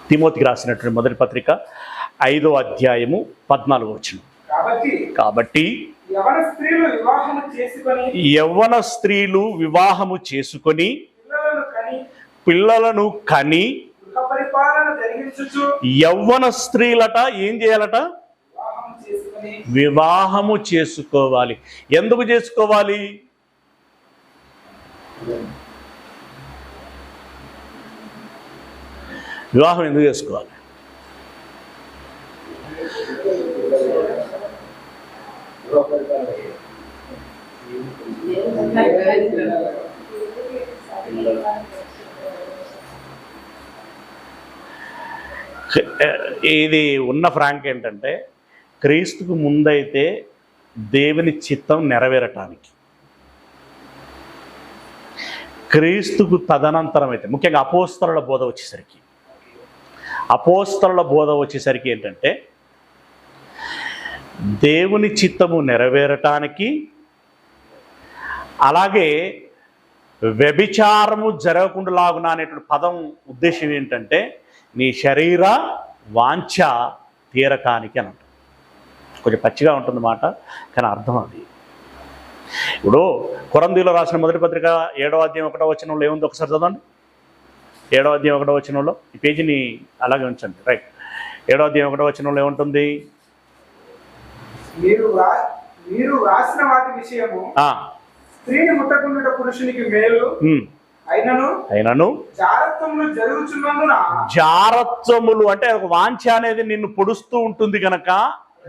తిమోతికి రాసినటువంటి మొదటి పత్రిక 5వ అధ్యాయము 14వ వచనం. కాబట్టి యవ్వన స్త్రీలు వివాహము చేసుకొని పిల్లలను కని యవ్వన స్త్రీలట ఏం చేయాలట? వివాహము చేసుకోవాలి. ఎందుకు చేసుకోవాలి? వివాహం ఎందుకు చేసుకోవాలి? ఇది ఉన్న ఫ్రాంక్ ఏంటంటే, క్రీస్తుకు ముందైతే దేవుని చిత్తం నెరవేరటానికి, క్రీస్తుకు తదనంతరం అయితే ముఖ్యంగా అపోస్తలుల బోధ వచ్చేసరికి ఏంటంటే దేవుని చిత్తము నెరవేరటానికి, అలాగే వ్యభిచారము జరగకుండా లాగున అనేటువంటి పదం ఉద్దేశం ఏంటంటే నీ శరీర వాంఛ తీరటానికి అని అంటారు. కొంచెం పచ్చిగా ఉంటుంది మాట, కానీ అర్థం అది. ఇప్పుడు కొరంథీయులో రాసిన మొదటి పత్రిక 7వ అధ్యాయం 1వ వచనంలో ఏముంది ఒకసారి చదవండి. 7వ అధ్యాయం 1వ వచనంలో, ఈ పేజీని అలాగే ఉంచండి. రైట్. 7వ అధ్యాయం 1వ వచనంలో ఏముంటుంది? మీరు రాసిన వాటి విషయము స్త్రీని ముట్టకుండుట పురుషునికి మేలు అయినను జారత్వములు అంటే ఒక వాంఛ అనేది నిన్ను పొడుస్తూ ఉంటుంది కనుక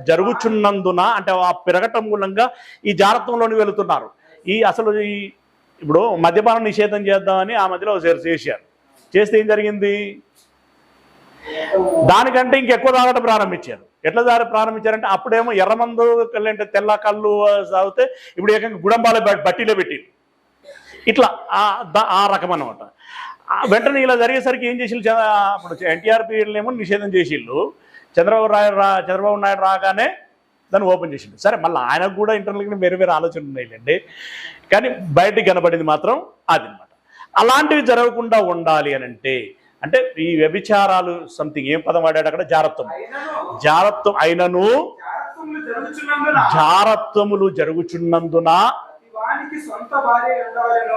జరుగుచున్నందున, అంటే ఆ పెరగటం మూలంగా ఈ జారత్వంలోని వెళుతున్నారు. అసలు ఇప్పుడు మద్యపానం నిషేధం చేద్దామని ఆ మధ్యలో చేశారు. చేస్తే ఏం జరిగింది? దానికంటే ఇంకెక్కువ తాగడం ప్రారంభించారు. ఎట్లా ప్రారంభించారంటే అప్పుడేమో ఎర్రమందు అంటే తెల్ల కళ్ళు తాగితే ఇప్పుడు ఏకంగా గుడంబాల బట్టీలో పెట్టి ఇట్లా ఆ రకం అనమాట. వెంటనే ఇలా జరిగేసరికి ఏం చేసిళ్ళు? అప్పుడు ఎన్టీఆర్ పీరియడ్లో ఏమో నిషేధం చేసిళ్ళు, చంద్రబాబు నాయుడు రాగానే దాన్ని ఓపెన్ చేసిండు. సరే, మళ్ళీ ఆయనకు కూడా ఇంటర్నల్గా వేరే వేరే ఆలోచనలు ఉన్నాయిలేండి, కానీ బయటికి కనబడింది మాత్రం అది అనమాట. అలాంటివి జరగకుండా ఉండాలి అని అంటే ఈ వ్యభిచారాలు సంథింగ్ ఏం పదం వాడాడు అక్కడ? జారత్వం అయినను జారత్వములు జరుగుచున్నందున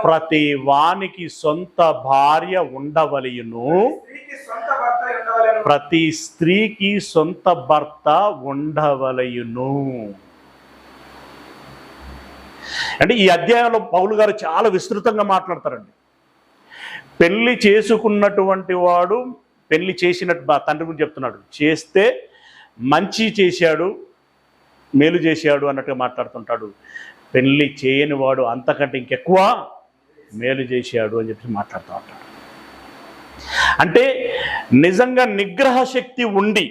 ప్రతి వానికి సొంత భార్య ఉండవలయును, ఉండవలెను. ప్రతి స్త్రీకి సొంత భర్త ఉండవలయును. అంటే ఈ అధ్యాయంలో పౌలు గారు చాలా విస్తృతంగా మాట్లాడతారండి. పెళ్లి చేసుకున్నటువంటి వాడు పెళ్లి చేసినట్టు తండ్రి గురించి చెప్తున్నాడు, చేస్తే మంచి చేశాడు, మేలు చేశాడు అన్నట్టుగా మాట్లాడుతుంటాడు. పెళ్లి చేయని వాడు అంతకంటే ఇంకెక్కువ మేలు చేశాడు అని చెప్పి మాట్లాడుతూ ఉంటాడు. అంటే నిజంగా నిగ్రహ శక్తి ఉండి,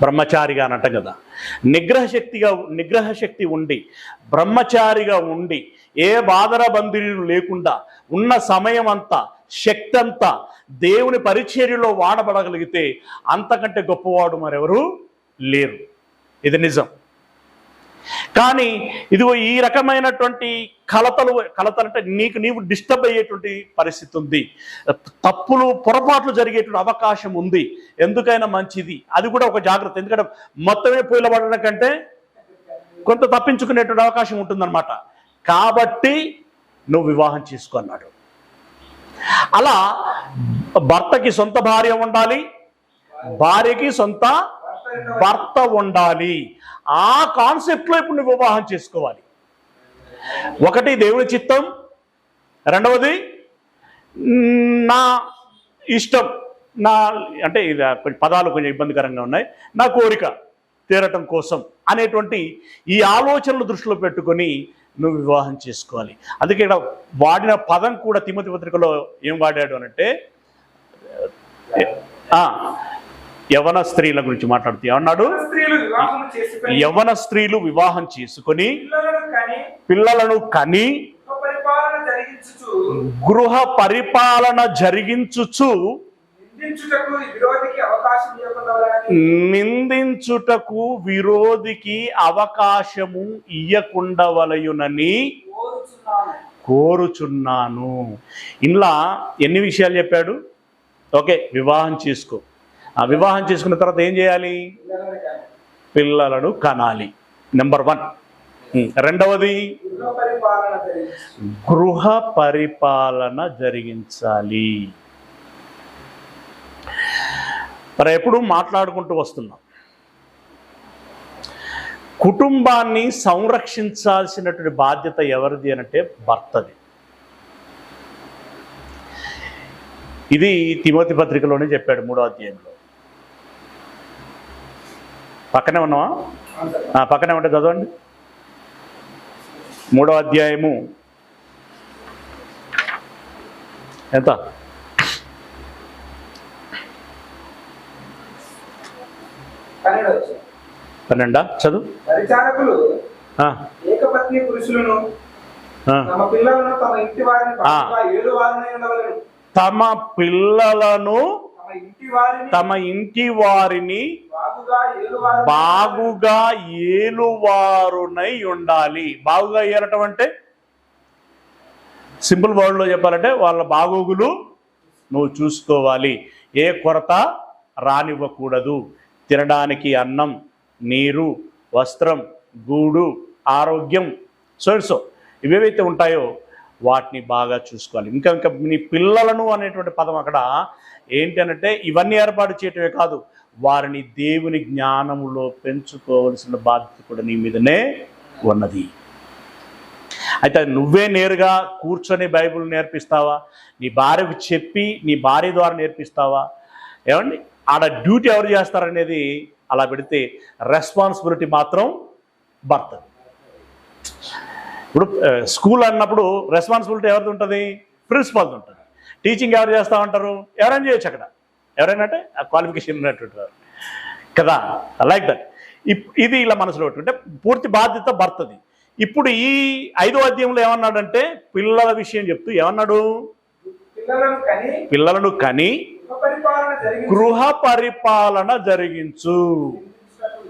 బ్రహ్మచారిగా అని అంటాం కదా, నిగ్రహ శక్తి ఉండి బ్రహ్మచారిగా ఉండి ఏ బాధర బందిరీలు లేకుండా ఉన్న సమయం అంతా శక్తి అంతా దేవుని పరిచర్యలో వాడబడగలిగితే అంతకంటే గొప్పవాడు మరెవరు లేరు. ఇది నిజం. కానీ ఇదిగో ఈ రకమైనటువంటి కలతలు అంటే నీవు డిస్టర్బ్ అయ్యేటువంటి పరిస్థితి ఉంది, తప్పులు పొరపాట్లు జరిగేటువంటి అవకాశం ఉంది. ఎందుకైనా మంచిది, అది కూడా ఒక జాగ్రత్త. ఎందుకంటే మొత్తమే పూలబడడం కంటే కొంత తప్పించుకునేటువంటి అవకాశం ఉంటుందన్నమాట. కాబట్టి నువ్వు వివాహం చేసుకున్నాడు. అలా భర్తకి సొంత భార్య ఉండాలి, భార్యకి సొంత భర్త ఉండాలి. ఆ కాన్సెప్ట్లో ఇప్పుడు నువ్వు వివాహం చేసుకోవాలి. ఒకటి దేవుని చిత్తం, రెండవది నా ఇష్టం, నా అంటే ఇది కొంచెం పదాలు కొంచెం ఇబ్బందికరంగా ఉన్నాయి, నా కోరిక తీరటం కోసం అనేటువంటి ఈ ఆలోచనలు దృష్టిలో పెట్టుకొని నువ్వు వివాహం చేసుకోవాలి. అందుకే ఇక్కడ వాడిన పదం కూడా తిమోతి పత్రికలో ఏం వాడాడు అనంటే, యవన స్త్రీల గురించి మాట్లాడుతూ ఏమన్నాడు? యవన స్త్రీలు వివాహం చేసుకొని పిల్లలను కని గృహ పరిపాలన జరిగించుచు నిందించుటకు విరోధికి అవకాశము ఇయ్యకుండవలయునని కోరుచున్నాను. ఇలా ఎన్ని విషయాలు చెప్పాడు? ఓకే, వివాహం చేసుకో. ఆ వివాహం చేసుకున్న తర్వాత ఏం చేయాలి? పిల్లలను కనాలి, నెంబర్ 1. రెండవది గృహ పరిపాలన జరిగించాలి. మరి ఎప్పుడు మాట్లాడుకుంటూ వస్తున్నాం, కుటుంబాన్ని సంరక్షించాల్సినటువంటి బాధ్యత ఎవరిది అనంటే భర్తది. ఇది తిమోతి పత్రికలోనే చెప్పాడు 3వ అధ్యాయంలో. పక్కనే ఉన్నావా? పక్కనే ఉంటే చదవండి. 3వ అధ్యాయము ఎంత? 12 చదువు. పరిచారకులు ఏకపత్ని పురుషులను తమ పిల్లలను తమ ఇంటి వారిని బాగుగా ఏలువారునై ఉండవలెను. తమ పిల్లలను తమ ఇంటి వారిని బాగుగా ఏలువారునై ఉండాలి. బాగుగా ఏలటం అంటే సింపుల్ వర్డ్లో చెప్పాలంటే వాళ్ళ బాగోగులు నువ్వు చూసుకోవాలి. ఏ కొరత రానివ్వకూడదు. తినడానికి అన్నం, నీరు, వస్త్రం, గూడు, ఆరోగ్యం, సో ఇవేవైతే ఉంటాయో వాటిని బాగా చూసుకోవాలి. ఇంకా నీ పిల్లలను అనేటువంటి పదం అక్కడ ఏంటి అనంటే ఇవన్నీ ఏర్పాటు చేయటమే కాదు, వారిని దేవుని జ్ఞానములో పెంచుకోవలసిన బాధ్యత కూడా నీ మీదనే ఉన్నది. అయితే నువ్వే నేరుగా కూర్చొని బైబిల్ నేర్పిస్తావా, నీ భార్యకు చెప్పి నీ భార్య ద్వారా నేర్పిస్తావా? ఏమండి, ఆడ డ్యూటీ ఎవరు చేస్తారనేది అలా పెడితే రెస్పాన్సిబిలిటీ మాత్రం భర్త. ఇప్పుడు స్కూల్ అన్నప్పుడు రెస్పాన్సిబిలిటీ ఎవరిది ఉంటుంది? ప్రిన్సిపాల్ది ఉంటుంది. టీచింగ్ ఎవరు చేస్తూ ఉంటారు? ఎవరైనా చేయొచ్చు అక్కడ, ఎవరైనా అంటే ఆ క్వాలిఫికేషన్ ఉన్నట్టు కదా, లైక్ దట్. ఇది ఇలా మనసులో పెట్టుకుంటే పూర్తి బాధ్యత భర్తది. ఇప్పుడు ఈ 5వ అధ్యాయంలో ఏమన్నాడంటే పిల్లల విషయం చెప్తూ ఏమన్నాడు? పిల్లలను కని గృహ పరిపాలన జరిగించు.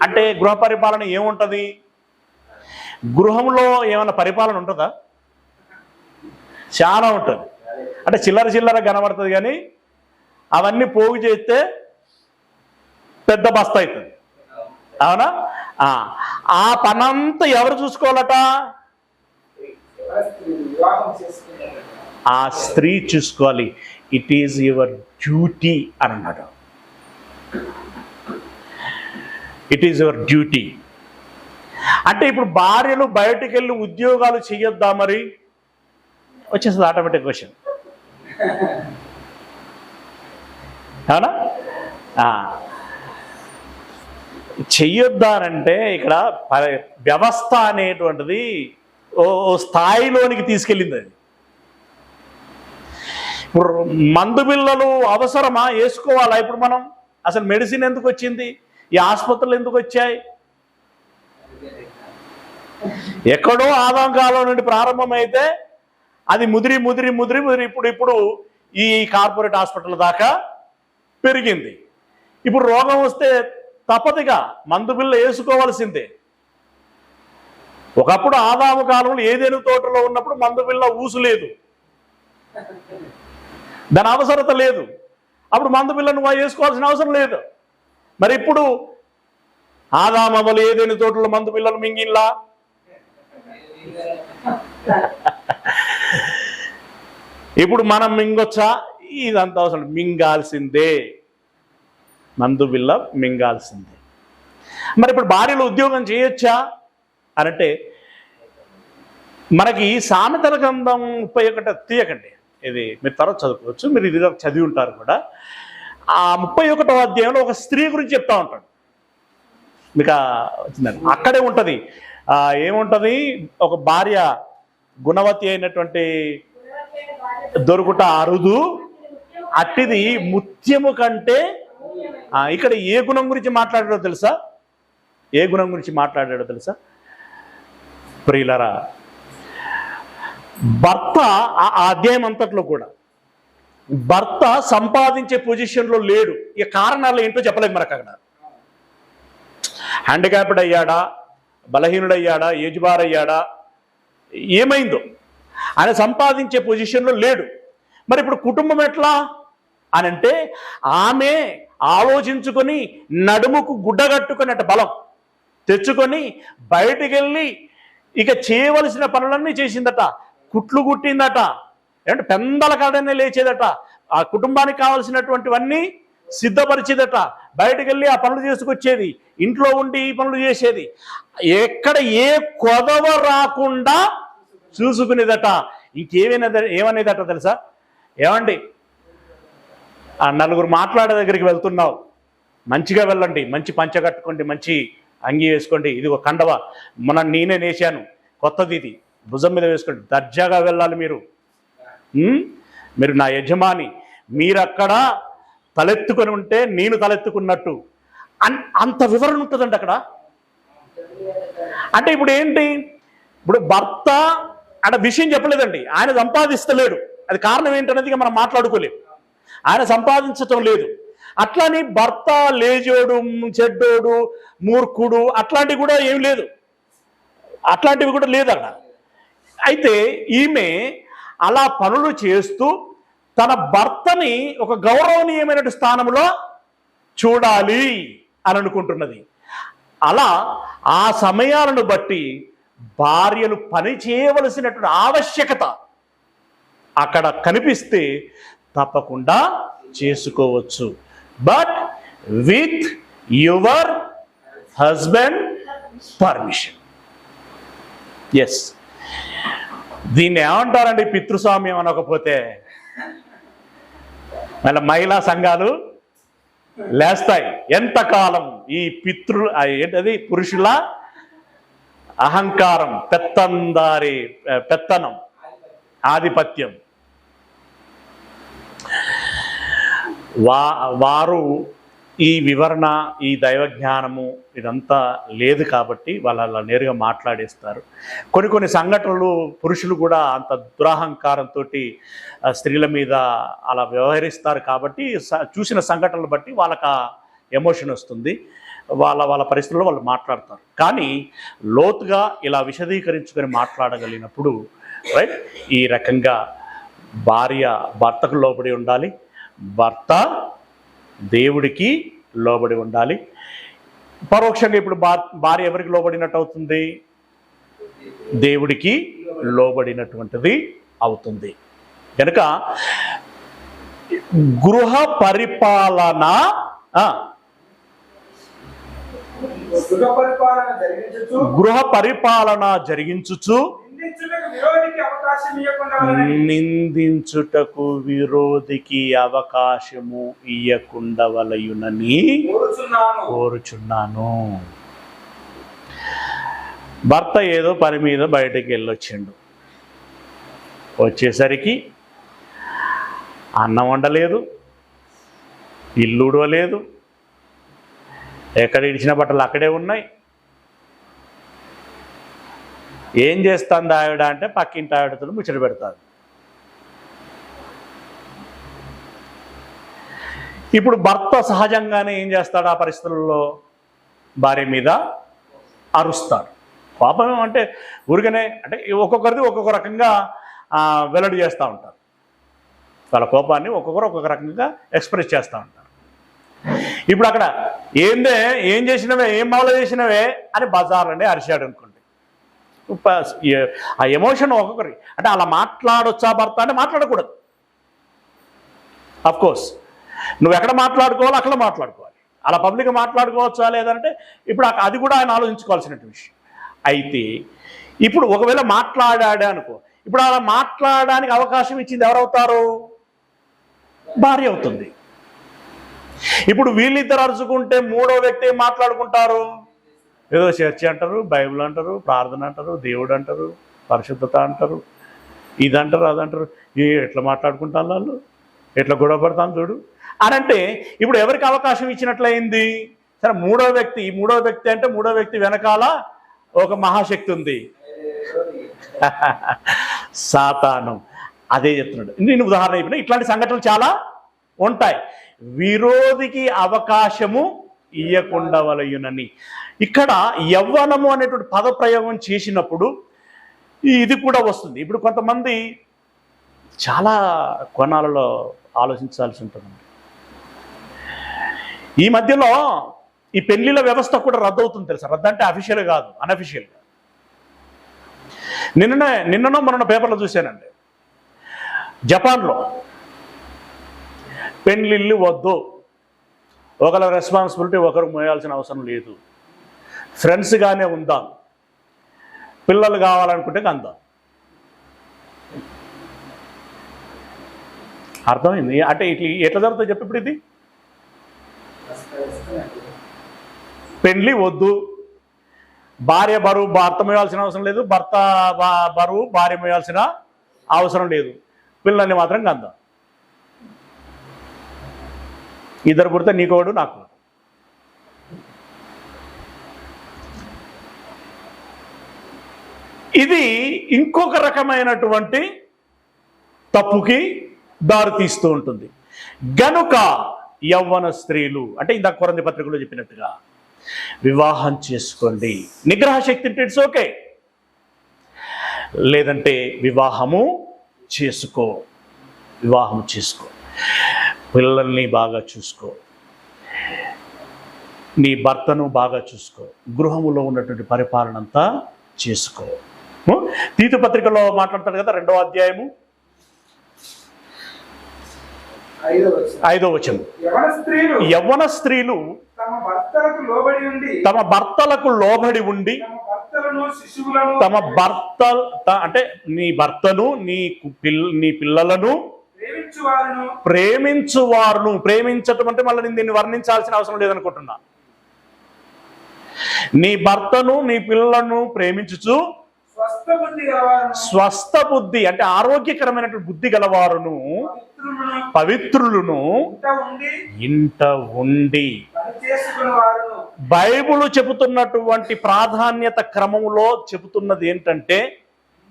అంటే గృహ పరిపాలన ఏముంటుంది? గృహంలో ఏమైనా పరిపాలన ఉంటుందా? చాలా ఉంటుంది. అంటే చిల్లర కనబడుతుంది, కానీ అవన్నీ పోగు చేస్తే పెద్ద బస్తా అవుతుంది. అవునా? ఆ పనంతా ఎవరు చూసుకోవాలట? ఆ స్త్రీ చూసుకోవాలి. ఇట్ ఈజ్ యువర్ డ్యూటీ అని అన్నాడు. ఇట్ ఈజ్ యువర్ డ్యూటీ అంటే ఇప్పుడు భార్యలు బయటికి వెళ్ళి ఉద్యోగాలు చేయొద్దా? మరి వచ్చేస్తుంది ఆటోమేటిక్ క్వశ్చన్, అవునా? చెయ్యొద్దా అంటే ఇక్కడ వ్యవస్థ అనేటువంటిది ఓ స్థాయిలోనికి తీసుకెళ్ళింది. అది ఇప్పుడు మందు బిళ్ళలు అవసరమా? వేసుకోవాలా? ఇప్పుడు మనం అసలు మెడిసిన్ ఎందుకు వచ్చింది? ఈ ఆసుపత్రులు ఎందుకు వచ్చాయి? ఎక్కడో ఆదాం కాలం నుండి ప్రారంభమైతే అది ముదిరి ముదిరి ముదిరి ముదిరి ఇప్పుడు ఈ కార్పొరేట్ హాస్పిటల్ దాకా పెరిగింది. ఇప్పుడు రోగం వస్తే తప్పదుగా మందు బిళ్ళ వేసుకోవాల్సిందే. ఒకప్పుడు ఆదాము కాలంలో ఏదేను తోటలో ఉన్నప్పుడు మందు బిళ్ళ ఊసులేదు, దాని అవసరత లేదు. అప్పుడు మందు బిళ్ళను వేసుకోవాల్సిన అవసరం లేదు. మరి ఇప్పుడు ఆదామవలు ఏదేను తోటలో మందు బిళ్ళలు మింగిల్లా? ఇప్పుడు మనం మింగొచ్చా? ఇదంతా అవసరం, మింగాల్సిందే, మందు బిళ్ళ మింగాల్సిందే. మరి ఇప్పుడు భార్యలు ఉద్యోగం చేయొచ్చా అనంటే మనకి సామెతల గ్రంథం 31 తీయకండి, ఇది మీరు తర్వాత చదువుకోవచ్చు, మీరు ఇది చదివి ఉంటారు కూడా. ఆ 31వ అధ్యాయంలో ఒక స్త్రీ గురించి చెప్తా ఉంటాడు. మీకు వచ్చిందండి, అక్కడే ఉంటుంది. ఏముంటుంది? ఒక భార్య గుణవతి అయినటువంటి దొరుకుట అరుదు, అట్టిది ముత్యము కంటే. ఇక్కడ ఏ గుణం గురించి మాట్లాడాడో తెలుసా? ఏ గుణం గురించి మాట్లాడాడో తెలుసా? ప్రియులరా, భర్త ఆ అధ్యాయం అంతట్లో కూడా భర్త సంపాదించే పొజిషన్లో లేడు. ఈ కారణాలు ఏంటో చెప్పలేదు మనకు. అక్కడ హ్యాండిక్యాప్డ్ అయ్యాడా, బలహీనుడయ్యాడా, ఏజ్ బార్ అయ్యాడా, ఏమైందో ఆయన సంపాదించే పొజిషన్లో లేడు. మరి ఇప్పుడు కుటుంబం ఎట్లా అని అంటే ఆమె ఆలోచించుకొని నడుముకు గుడ్డగట్టుకునే బలం తెచ్చుకొని బయటికి వెళ్ళి ఇక చేయవలసిన పనులన్నీ చేసిందట. కుట్లు కుట్టిందట, అంటే పెందల కాడనే లేచేదట, ఆ కుటుంబానికి కావాల్సినటువంటివన్నీ సిద్ధపరిచేదట. బయటకు వెళ్ళి ఆ పనులు చేసుకొచ్చేది, ఇంట్లో ఉండి ఈ పనులు చేసేది, ఎక్కడ ఏ కొదవ రాకుండా చూసుకునేదట. ఏమనేదట తెలుసా? ఏమండి, ఆ నలుగురు మాట్లాడే దగ్గరికి వెళ్తున్నావు, మంచిగా వెళ్ళండి, మంచి పంచ కట్టుకోండి, మంచి అంగీ వేసుకోండి, ఇది ఒక కండవ నేనే నేసాను కొత్తది, ఇది భుజం మీద వేసుకోండి, దర్జాగా వెళ్ళాలి మీరు, మీరు నా యజమాని, మీరు అక్కడ తలెత్తుకొని ఉంటే నేను తలెత్తుకున్నట్టు అంత వివరణ ఉంటుందండి అక్కడ. అంటే ఇప్పుడు ఏంటి? ఇప్పుడు భర్త అంటే విషయం చెప్పలేదండి, ఆయన సంపాదిస్తలేడు. అది కారణం ఏంటనేది మనం మాట్లాడుకోలేము. ఆయన సంపాదించటం లేదు. అట్లాని భర్త లేజోడు, చెడ్డోడు, మూర్ఖుడు అట్లాంటివి కూడా ఏం లేదు, అట్లాంటివి కూడా లేదు అక్కడ. అయితే ఈమె అలా పనులు చేస్తూ తన భర్తని ఒక గౌరవనీయమైన స్థానంలో చూడాలి అని అనుకుంటున్నది. అలా ఆ సమయాలను బట్టి భార్యలు పని చేయవలసినటువంటి ఆవశ్యకత అక్కడ కనిపిస్తే తప్పకుండా చేసుకోవచ్చు. But with your husband permission. Yes, దీన్ని ఏమంటారండి? పితృస్వామ్యం అనకపోతే మళ్ళీ మహిళా సంఘాలు లేస్తాయి. ఎంతకాలం ఈ ఏంటది పురుషుల అహంకారం, పెత్తనం, ఆధిపత్యం, వారు ఈ వివరణ, ఈ దైవజ్ఞానము ఇదంతా లేదు కాబట్టి వాళ్ళు అలా నేరుగా మాట్లాడేస్తారు. కొన్ని సంఘటనలు పురుషులు కూడా అంత దురహంకారంతో స్త్రీల మీద అలా వ్యవహరిస్తారు కాబట్టి చూసిన సంఘటనలు బట్టి వాళ్ళకి ఎమోషన్ వస్తుంది, వాళ్ళ పరిస్థితుల్లో వాళ్ళు మాట్లాడతారు. కానీ లోతుగా ఇలా విశదీకరించుకొని మాట్లాడగలిగినప్పుడు రైట్, ఈ రకంగా భార్య భర్తకు లోబడి ఉండాలి, భర్త దేవుడికి లోబడి ఉండాలి. పరోక్షంగా ఇప్పుడు భార్య ఎవరికి లోబడినట్టు అవుతుంది? దేవుడికి లోబడినటువంటిది అవుతుంది. కనుక గృహ పరిపాలన గృహ పరిపాలన జరిగించుచు గృహ పరిపాలన జరిగించుచు నిందించుటకు విరోధికి అవకాశం నిందించుటకు ఇయ్యకుండా విరోధికి అవకాశము ఇయ్యకుండవలయునని కోరుచున్నాను. భర్త ఏదో పని మీద బయటకు వెళ్ళొచ్చిండు. వచ్చేసరికి అన్నం వండలేదు, ఇల్లు ఉడవలేదు, ఎక్కడ ఇడిచిన బట్టలు అక్కడే ఉన్నాయి. ఏం చేస్తుంది ఆవిడ అంటే పక్కింటి ఆవిడతో ముచ్చట పెడతారు. ఇప్పుడు భర్త సహజంగానే ఏం చేస్తాడు? ఆ పరిస్థితుల్లో భార్య మీద అరుస్తాడు. కోపం అంటే ఊరికనే అంటే ఒక్కొక్కరిది ఒక్కొక్క రకంగా వెల్లడి చేస్తూ ఉంటారు. వాళ్ళ కోపాన్ని ఒక్కొక్కరు ఒక్కొక్క రకంగా ఎక్స్ప్రెస్ చేస్తూ ఉంటారు. ఇప్పుడు అక్కడ ఏం చేసినవే, ఏం మామూలు చేసినవే అని బజార్లోనే అరిచాడు అనుకోండి. ఆ ఎమోషన్ ఒక్కొక్కరి అంటే అలా మాట్లాడొచ్చా భర్త అంటే మాట్లాడకూడదు. అఫ్కోర్స్ నువ్వు ఎక్కడ మాట్లాడుకోవాలో అక్కడ మాట్లాడుకోవాలి. అలా పబ్లిక్గా మాట్లాడుకోవచ్చా లేదంటే ఇప్పుడు అది కూడా ఆయన ఆలోచించుకోవాల్సిన విషయం. అయితే ఇప్పుడు ఒకవేళ మాట్లాడాడే అనుకో, ఇప్పుడు అలా మాట్లాడడానికి అవకాశం ఇచ్చింది ఎవరవుతారు? భార్య అవుతుంది. ఇప్పుడు వీళ్ళిద్దరు అరుచుకుంటే మూడో వ్యక్తి మాట్లాడుకుంటారు. ఏదో చర్చ అంటారు, బైబిల్ అంటారు, ప్రార్థన అంటారు, దేవుడు అంటారు, పరిశుద్ధత అంటారు, ఇదంటారు అదంటారు. ఎట్లా మాట్లాడుకుంటాను వాళ్ళు, ఎట్లా గొడవ పడతాను చూడు అని అంటే ఇప్పుడు ఎవరికి అవకాశం ఇచ్చినట్లయింది? సరే మూడో వ్యక్తి అంటే మూడో వ్యక్తి వెనకాల ఒక మహాశక్తి ఉంది, సాతాను. అదే చెప్తున్నాడు. నేను ఉదాహరణ చెప్పిన ఇట్లాంటి సంఘటనలు చాలా ఉంటాయి. విరోధికి అవకాశము ఇయ్యకుండవలయునని. ఇక్కడ యవ్వనము అనేటువంటి పదప్రయోగం చేసినప్పుడు ఇది కూడా వస్తుంది. ఇప్పుడు కొంతమంది చాలా కోణాలలో ఆలోచించాల్సి ఉంటుంది. ఈ మధ్యలో ఈ పెళ్లిళ్ళ వ్యవస్థ కూడా రద్దు అవుతుంది తెలుసా? రద్దు అంటే అఫీషియల్ కాదు, అన్అఫీషియల్గా. నిన్ననో మొన్న పేపర్లో చూశానండి. జపాన్లో పెళ్లిళ్ళు వద్దు, ఒకళ్ళ రెస్పాన్సిబిలిటీ ఒకరు మోయాల్సిన అవసరం లేదు, ఫ్రెండ్స్గానే ఉందాం, పిల్లలు కావాలనుకుంటే కందాం. అర్థమైంది? అంటే ఇట్లా ఎట్లా జరుగుతుందో చెప్పి ఇప్పుడు ఇది పెళ్లి వద్దు, భార్య బరువు భర్త మోయాల్సిన అవసరం లేదు, భర్త బరువు భార్య మోయాల్సిన అవసరం లేదు, పిల్లల్ని మాత్రం కందాం. ఇద్దరు పుడితే నీకోడు నాకు. ఇది ఇంకొక రకమైనటువంటి తప్పుకి దారి తీస్తూ ఉంటుంది. గనుక యవ్వన స్త్రీలు అంటే ఇందాక కొరంది పత్రికలో చెప్పినట్టుగా వివాహం చేసుకోండి. నిగ్రహ శక్తి అంటే ఇట్స్ ఓకే, లేదంటే వివాహము చేసుకో, పిల్లల్ని బాగా చూసుకో, నీ భర్తను బాగా చూసుకో, గృహములో ఉన్నటువంటి పరిపాలన అంతా చేసుకో. తీతు పత్రికలో మాట్లాడతాడు కదా, 2వ అధ్యాయము 5వ వచనం. యవ్వన స్త్రీలు తమ భర్తలకు లోబడి ఉండి తమ భర్త అంటే నీ భర్తను నీ పిల్లలను ప్రేమించువారును. ప్రేమించటం అంటే మళ్ళీ నేను దీన్ని వర్ణించాల్సిన అవసరం లేదనుకుంటున్నా. నీ భర్తను నీ పిల్లలను ప్రేమించుచు స్వస్థ బుద్ధి అంటే ఆరోగ్యకరమైనటువంటి బుద్ధి గలవారును పవిత్రులను ఇంట ఉండి. బైబిల్ చెబుతున్నటువంటి ప్రాధాన్యత క్రమంలో చెబుతున్నది ఏంటంటే,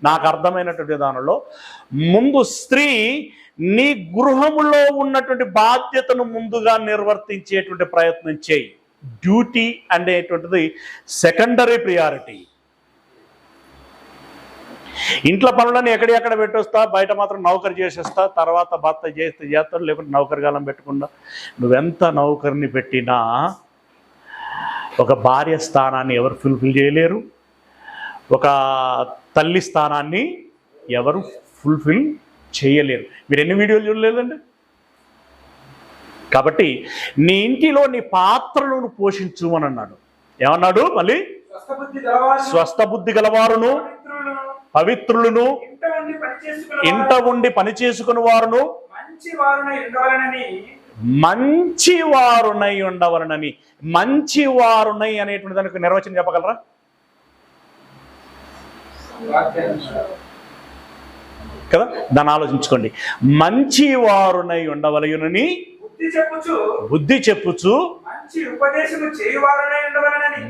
నాకు అర్థమైనటువంటి దానిలో ముందు స్త్రీ నీ గృహములో ఉన్నటువంటి బాధ్యతను ముందుగా నిర్వర్తించేటువంటి ప్రయత్నం చేయి. డ్యూటీ అనేటువంటిది సెకండరీ ప్రియారిటీ. ఇంట్లో పనులను ఎక్కడెక్కడ పెట్టొస్తా, బయట మాత్రం నౌకరు చేసేస్తా, తర్వాత భర్త చేస్తాడు, లేకుంటే నౌకరు గాలం పెట్టకుండా. నువ్వెంత నౌకరిని పెట్టినా ఒక భార్య స్థానాన్ని ఎవరు ఫుల్ఫిల్ చేయలేరు, ఒక తల్లి స్థానాన్ని ఎవరు ఫుల్ఫిల్ చేయలేరు. మీరు ఎన్ని వీడియోలు చూడలేదండి? కాబట్టి నీ ఇంటిలో నీ పాత్రలను పోషించు అని అన్నాడు. ఏమన్నాడు మళ్ళీ? స్వస్థ బుద్ధి గలవారును పవిత్రులను ఇంట ఉండి పని చేసుకుని వారును మంచి వారునై ఉండవలనని. మంచి వారునై అనేటువంటి దానికి నిర్వచనం చెప్పగలరా? కదా, దాన్ని ఆలోచించుకోండి. మంచి వారునై ఉండవలయునని బుద్ధి చెప్పుచు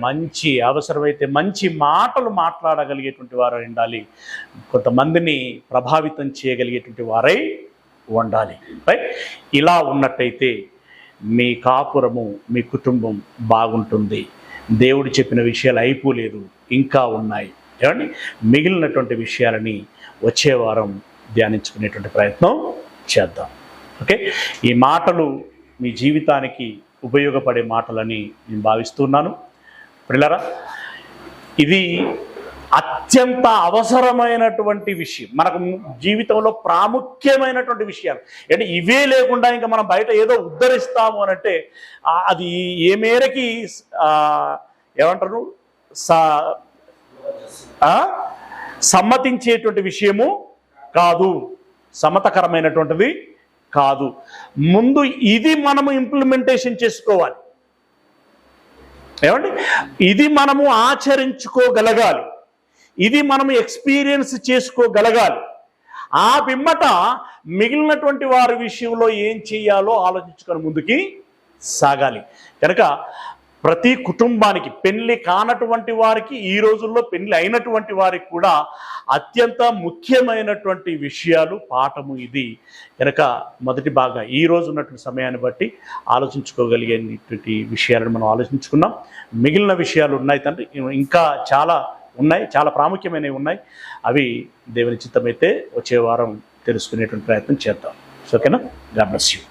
మంచి అవసరమైతే మంచి మాటలు మాట్లాడగలిగేటువంటి వారు ఉండాలి. కొంతమందిని ప్రభావితం చేయగలిగేటువంటి వారై ఉండాలి. రైట్? ఇలా ఉన్నట్టయితే మీ కాపురము మీ కుటుంబం బాగుంటుంది. దేవుడు చెప్పిన విషయాలు అయిపోలేదు, ఇంకా ఉన్నాయి. ఏమండి? మిగిలినటువంటి విషయాలని వచ్చే వారం ధ్యానించుకునేటువంటి ప్రయత్నం చేద్దాం. ఓకే, ఈ మాటలు మీ జీవితానికి ఉపయోగపడే మాటలని నేను భావిస్తున్నాను. ప్రియులారా, ఇది అత్యంత అవసరమైనటువంటి విషయం, మనకు జీవితంలో ప్రాముఖ్యమైనటువంటి విషయాలు. అంటే ఇవే లేకుండా ఇంకా మనం బయట ఏదో ఉద్ధరిస్తాము అనంటే అది ఏ మేరకి ఏమంటారు సమ్మతించేటువంటి విషయము కాదు, సమ్మతకరమైనటువంటిది కాదు. ముందు ఇది మనము ఇంప్లిమెంటేషన్ చేసుకోవాలి. ఏమండి? ఇది మనము ఆచరించుకోగలగాలి, ఇది మనము ఎక్స్పీరియన్స్ చేసుకోగలగాలి. ఆ పిమ్మట మిగిలినటువంటి వారి విషయంలో ఏం చేయాలో ఆలోచించుకొని ముందుకి సాగాలి. కనుక ప్రతి కుటుంబానికి, పెళ్లి కానటువంటి వారికి, ఈ రోజుల్లో పెళ్లి అయినటువంటి వారికి కూడా అత్యంత ముఖ్యమైనటువంటి విషయాలు పాఠము ఇది. కనుక మొదటి భాగం ఈ రోజు ఉన్నటువంటి సమయాన్ని బట్టి ఆలోచించుకోగలిగేటువంటి విషయాలను మనం ఆలోచించుకున్నాం. మిగిలిన విషయాలు ఉన్నాయి తండ్రి, ఇంకా చాలా ఉన్నాయి, చాలా ప్రాముఖ్యమైనవి ఉన్నాయి. అవి దేవుని చిత్తమైతే వచ్చే వారం తెలుసుకునేటువంటి ప్రయత్నం చేద్దాం. ఓకేనా? God bless you.